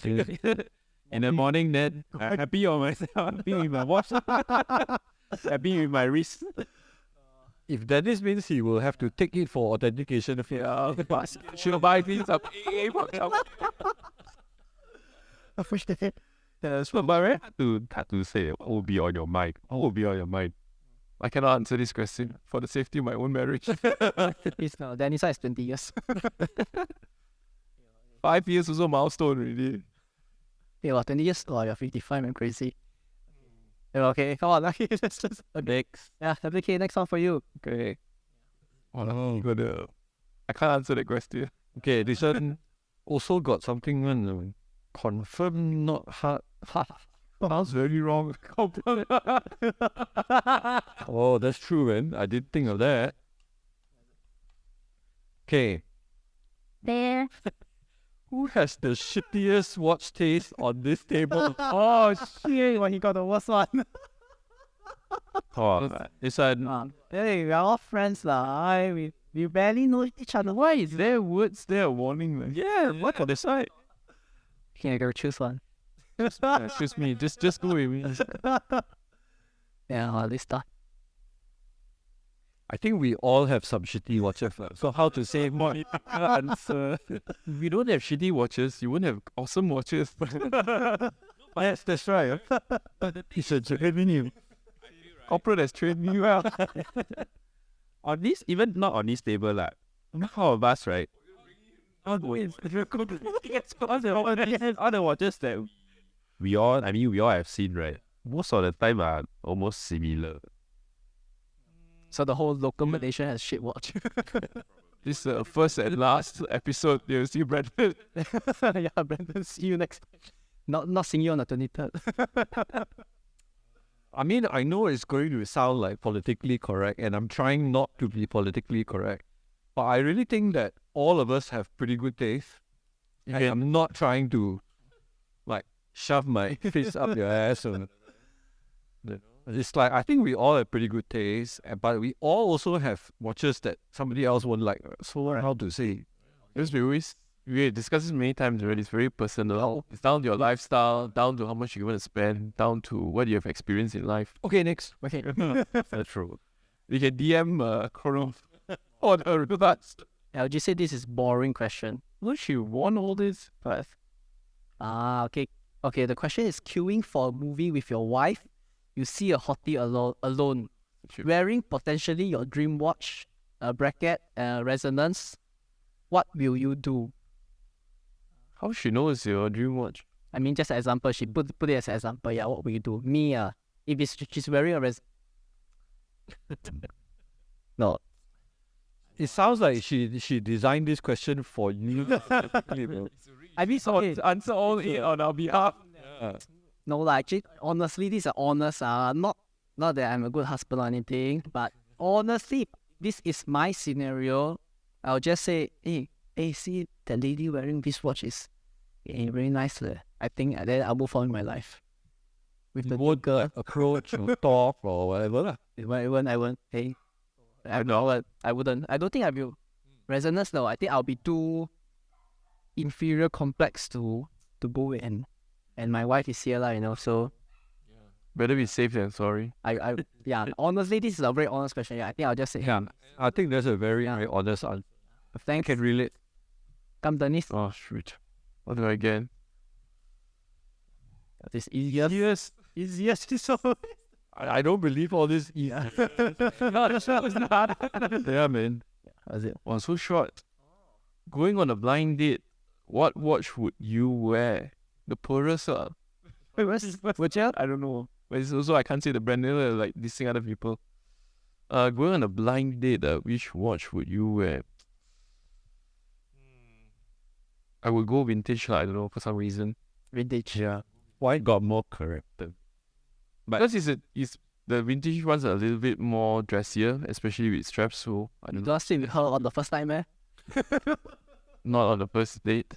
In the morning then happy on myself, happy with my watch, happy with my wrist. If Dennis means he will have to take it for authentication. Yeah, she'll buy things up. But very hard to say what will be on your mind. What will be on your mind? I cannot answer this question for the safety of my own marriage. Danny is 20 years. 5 years also milestone already. Yeah, well, 20 years? Oh, you're 55, man, crazy. Yeah, okay, come on. Okay, let's just... Next. Yeah, okay, next one for you. Okay. I can't answer that question. Okay, this one also got something one. Confirm not hard. Sounds very wrong. Oh, that's true, man. I didn't think of that. Okay. There. Who has the shittiest watch taste on this table? Oh, shit. Well, he got the worst one. Oh, this one. Hey, we are all friends lah. We barely know each other. Why is there words there warning? Like? Yeah, what on the side? Can I go choose one? Excuse me, just go with me. Yeah, well, let's start. I think we all have some shitty watches. So how to say more answer? If we don't have shitty watches, you won't have awesome watches. Yes, that's right. It's a revenue. Corporate has trained me well. On this, even not on this table lah. All of us, right? All the watches that we all have seen, right? Most of the time are almost similar. So the whole local Malaysia has shit watch. This is the first and last episode. You'll see Bradford. Yeah, Brandon, see you next time. Not seeing you on the 23rd. I mean, I know it's going to sound like politically correct, and I'm trying not to be politically correct. But I really think that all of us have pretty good taste. I'm not trying to like shove my face up your ass. Or, it's like I think we all have pretty good taste, but we all also have watches that somebody else won't like. So how to say? Because we discussed this many times already. It's very personal. It's down to your lifestyle, down to how much you want to spend, down to what you have experienced in life. Okay, next. Okay. That's true. You can DM Chrono or the regards. LG said this is boring question. Well, she won all this. But okay. Okay, the question is queuing for a movie with your wife. You see a hottie alone, wearing potentially your dream watch, a bracket, resonance. What will you do? How she knows your dream watch? I mean, just an example. She put it as an example. Yeah, what will you do? Me, if she's wearing a no. It sounds like she designed this question for you. I mean, So okay. answer all it on our behalf. No, like actually, honestly, this is honest. Not that I'm a good husband or anything, but honestly, this is my scenario. I'll just say, hey, see that lady wearing this watch is very nice. I think then I'll move on in my life. With the won't approach or talk or whatever lah. I won't. Hey, I know. I wouldn't. I don't think I will. Resonance though. I think I'll be too inferior complex to go with, and my wife is here, so Better be safe than sorry. yeah, honestly, this is a very honest question. Yeah, I think I'll just say, Yeah, I think that's a very honest answer. I thanks. can relate. Come, Dennis. Oh shoot. What do I get? This easiest. Yes. Easiest is so. I don't believe all this. Yeah. No, that's not. Yeah, man. Was it? Wow, so short. Going on a blind date, what watch would you wear? The poorest Wait, what's your? I don't know. But it's also I can't say the brand name, like dissing other people. Going on a blind date, which watch would you wear? I would go vintage, I don't know, for some reason. Vintage. Yeah. Why got more character? But because the vintage ones are a little bit more dressier, especially with straps, so I You don't know. don't sleep with her on the first time, eh? Not on the first date.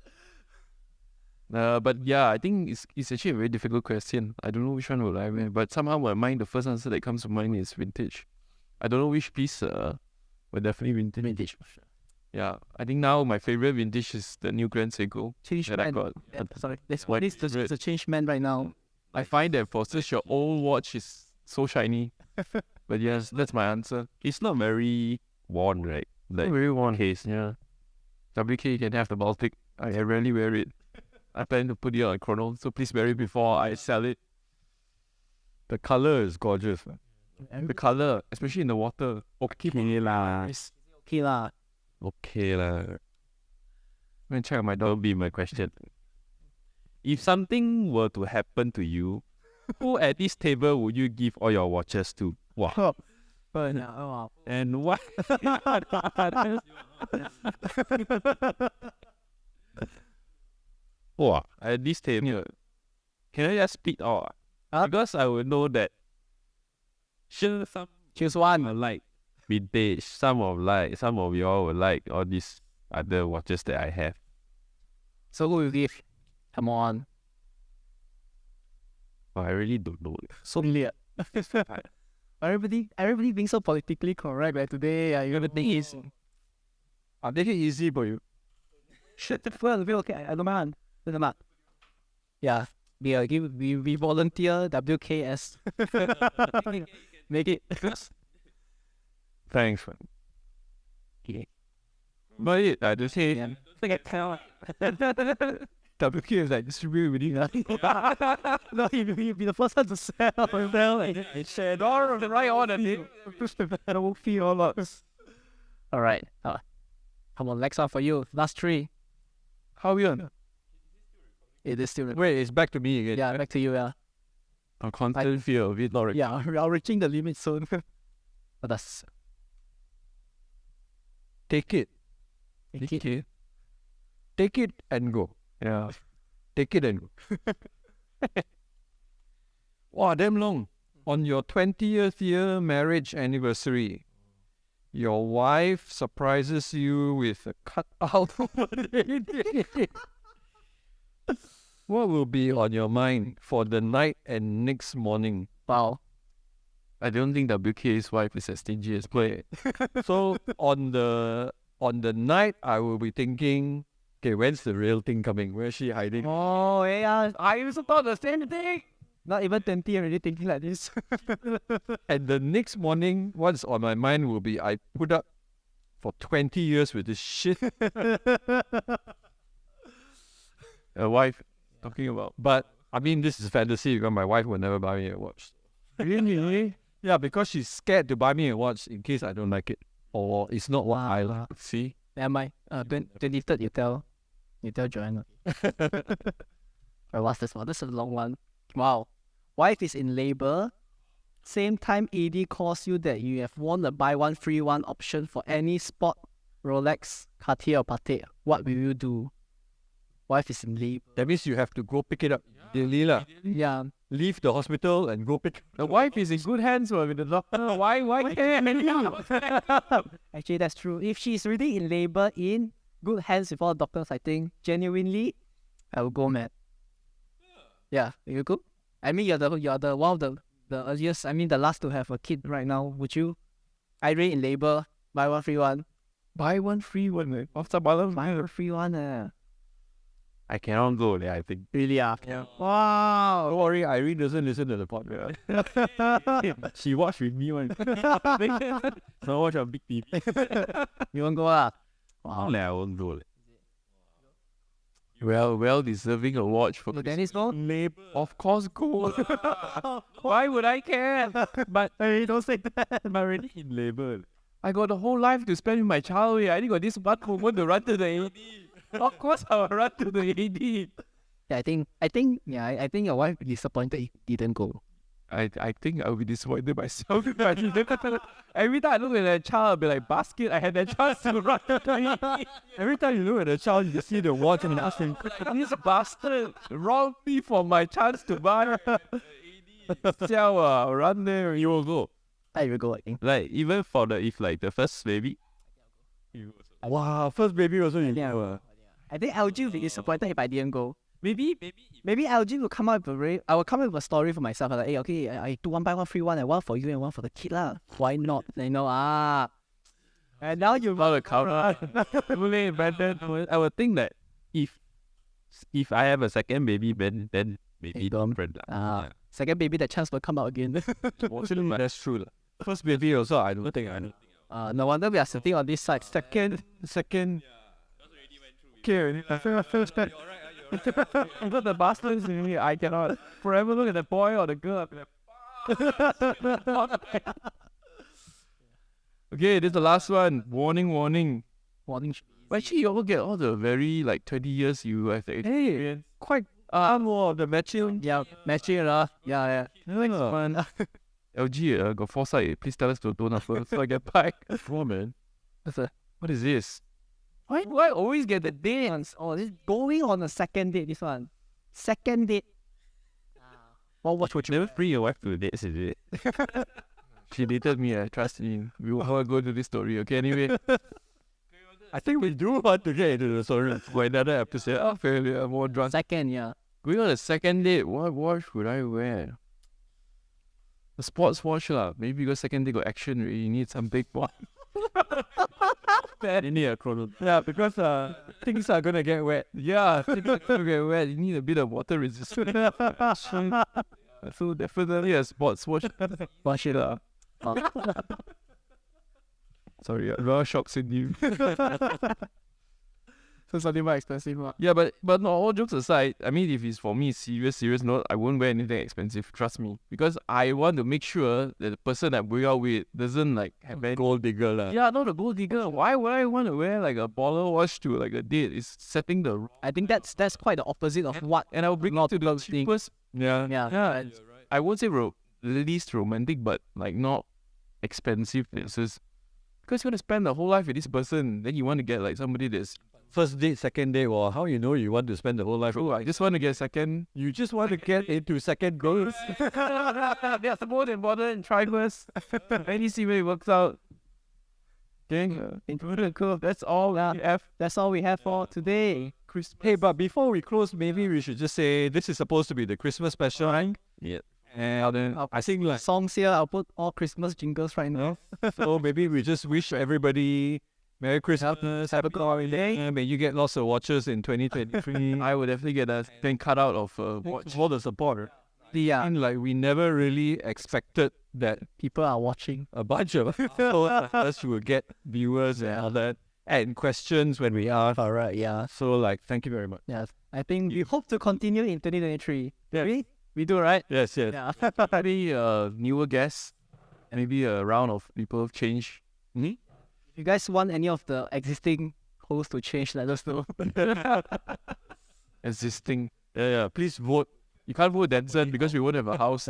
But yeah, I think it's actually a very difficult question. I don't know which one would I wear, but somehow my mind, the first answer that comes to mind is vintage. I don't know which piece, but definitely vintage. Vintage. Yeah, I think now my favorite vintage is the new Grand Seiko Change that I man. got. Yeah, sorry, this White is red. the change man right now. I find that for such an old watch, is so shiny. But yes, that's my answer. It's not very worn, right? Like Very worn. case. Yeah. WK, you can have the Baltic. I rarely wear it. I plan to put it on Chrono, so please wear it before I sell it. The color is gorgeous. Man. The color, especially in the water. Okay lah. Nice. Okay lah. Okay lah. I'm gonna check on my That'll dog. be my question. If something were to happen to you, who at this table would you give all your watches to? Wow. Wow. And what? Wow. At this table, can I just split out? Because I would know that sure some Choose one. will like vintage, some of y'all will like all these other watches that I have. So who will you give? Come on. But I really don't know. So clear. Everybody being so politically correct like today. You gotta think is. I'll make it easy for you. Shit, well, okay. I don't mind. Yeah. We volunteer WKS. Make it. Thanks, man. Yeah. But I just say, Yeah. WK is like distribute with you. No, he'll be the first one to sell. I said, all right on it. All right. Come on, next one for you. Last three. How are you? It is still. Wait, it's back to me again. Yeah, back to you. Yeah. I'm constant fear of it, not Yeah, we are reaching the limit soon. But that's Take it. take it. Take it and go. Yeah. Take it and go. Wow, damn long. On your 20th year marriage anniversary, your wife surprises you with a cutout. What will be on your mind for the night and next morning? Wow. I don't think WK's wife is as stingy as Play. So on the night, I will be thinking, okay, when's the real thing coming? Where's she hiding? Oh, yeah. I also thought the same thing. Not even 20 already thinking like this. And the next morning, what's on my mind will be, I put up for 20 years with this shit. A wife talking about. But I mean, this is fantasy because my wife will never buy me a watch. Really? Yeah, because she's scared to buy me a watch in case I don't like it or it's not what I like. See? Never mind. 23rd, you tell Joanna. What's this one? This is a long one. Wow. Wife is in labor. Same time AD calls you that you have won the buy one free one option for any sport, Rolex, Cartier or Patek. What will you do? Wife is in labor. That means you have to go pick it up daily lah. Yeah. Leave the hospital and go pick. The wife is in good hands with the doctor. Why can't Actually, that's true. If she's really in labor, in good hands with all the doctors, I think, genuinely, I will go mad. Yeah, you go? I mean, you're the one of the earliest, I mean, the last to have a kid right now. Would you? Irene in labor, buy one free one. Buy one free one. After Balam, Buy one free one. I cannot go there, I think. Really? Yeah. Wow. Don't worry, Irene doesn't listen to the podcast. She watch with me one. So watch on big TV. You want to go lah? Wow. I won't go. Well deserving a watch for So Dennis, no? labor. Of course, go. Why would I care? But Hey, don't say that. I'm already in labor. I got the whole life to spend with my child. I only got this one moment to run to the AD. Of course, I will run to the AD. Yeah, I think your wife will be disappointed if you didn't go. I think I'll be disappointed myself if I didn't. Every time I look at that child, I'll be like, basket, I had that chance to run to the AD. Every time you look at the child, you see the watch and ask him, This bastard robbed me for my chance to buy. Siao, run there, you will go. I will go, I think. Like, even for the first baby. wow, first baby also you Yeah. know. I think LG will be disappointed if I didn't go. Maybe. Maybe LG will come up with I will come up with a story for myself. Like, hey, okay, I do one buy one free one, and one for you and one for the kid lah. Why not? And now you Not a counter. Really, Brandon. I would think that if I have a second baby, then maybe don't. different lah. second baby, the chance will come out again. Actually, that's true. First baby also, I don't think I know. No wonder we are sitting on this side. Second. Okay, but the bastard is really, I cannot forever look at the boy or the girl. I'll be like, okay, this is the last one. Warning. Warning. But actually, you all get all the very 20 years you have the experience. Quite more of the matching. Yeah, matching lah. Yeah. Next one. LG, got foresight. Please tell us to don't number so I get back. Come on, man. What is this? Why always get the dance? Oh, this is going on a second date. This one, second date. What watch would you? Never bring your wife to dates, is it? She dated me. Trust me. We will go to this story. Okay, anyway. I think we do want to get into the story for another episode. Oh, failure. More drunk. Second, yeah. Going on a second date, what watch would I wear? A sports watch lah. Maybe because second date got action, you need some big one. You need a chrono. Yeah, because things are gonna get wet. Yeah, things are gonna get wet. You need a bit of water resistance. So definitely a sports watch. Watch it lah. Sorry, a lot of shocks in you. So something more expensive lah. Yeah, but no, all jokes aside, I mean, if it's for me, serious note, I won't wear anything expensive. Trust me, because I want to make sure that the person I'm going out with doesn't have any Gold digger lah. Yeah, not a gold digger. Why would I want to wear a baller watch to a date? It's setting the wrong. I think that's quite the opposite of what. And I'll bring Not it to the girls think. cheapest. Yeah. Yeah. I won't say least romantic, but not expensive places. Because you want to spend the whole life with this person, then you want to get somebody that's. First date, second date, well, how you know you want to spend the whole life? Oh, I just want to get second. You just want to get into second goals. That's more important. Try first. Then you see where it works out. Okay. Cool. That's all we have. That's all we have for today. Christmas. Hey, but before we close, maybe we should just say this is supposed to be the Christmas special. Yeah. And then I think like Songs here, I'll put all Christmas jingles right now. so maybe we just wish everybody Merry Christmas, Happy Holiday. May you get lots of watches in 2023. I would definitely get a thing cut out of Thanks for the support. Yeah, And like we never really expected that people are watching. a bunch of us would get viewers and all that and questions when we ask. Correct, yeah. So like thank you very much. Yes. I think we hope to continue in 2023. Yes. We do, right? Yes, yes. Yeah. maybe newer guests, and maybe a round of people change. If you guys want any of the existing hosts to change, let us know. Existing. Yeah, yeah. Please vote. You can't vote Denson because we won't have a house.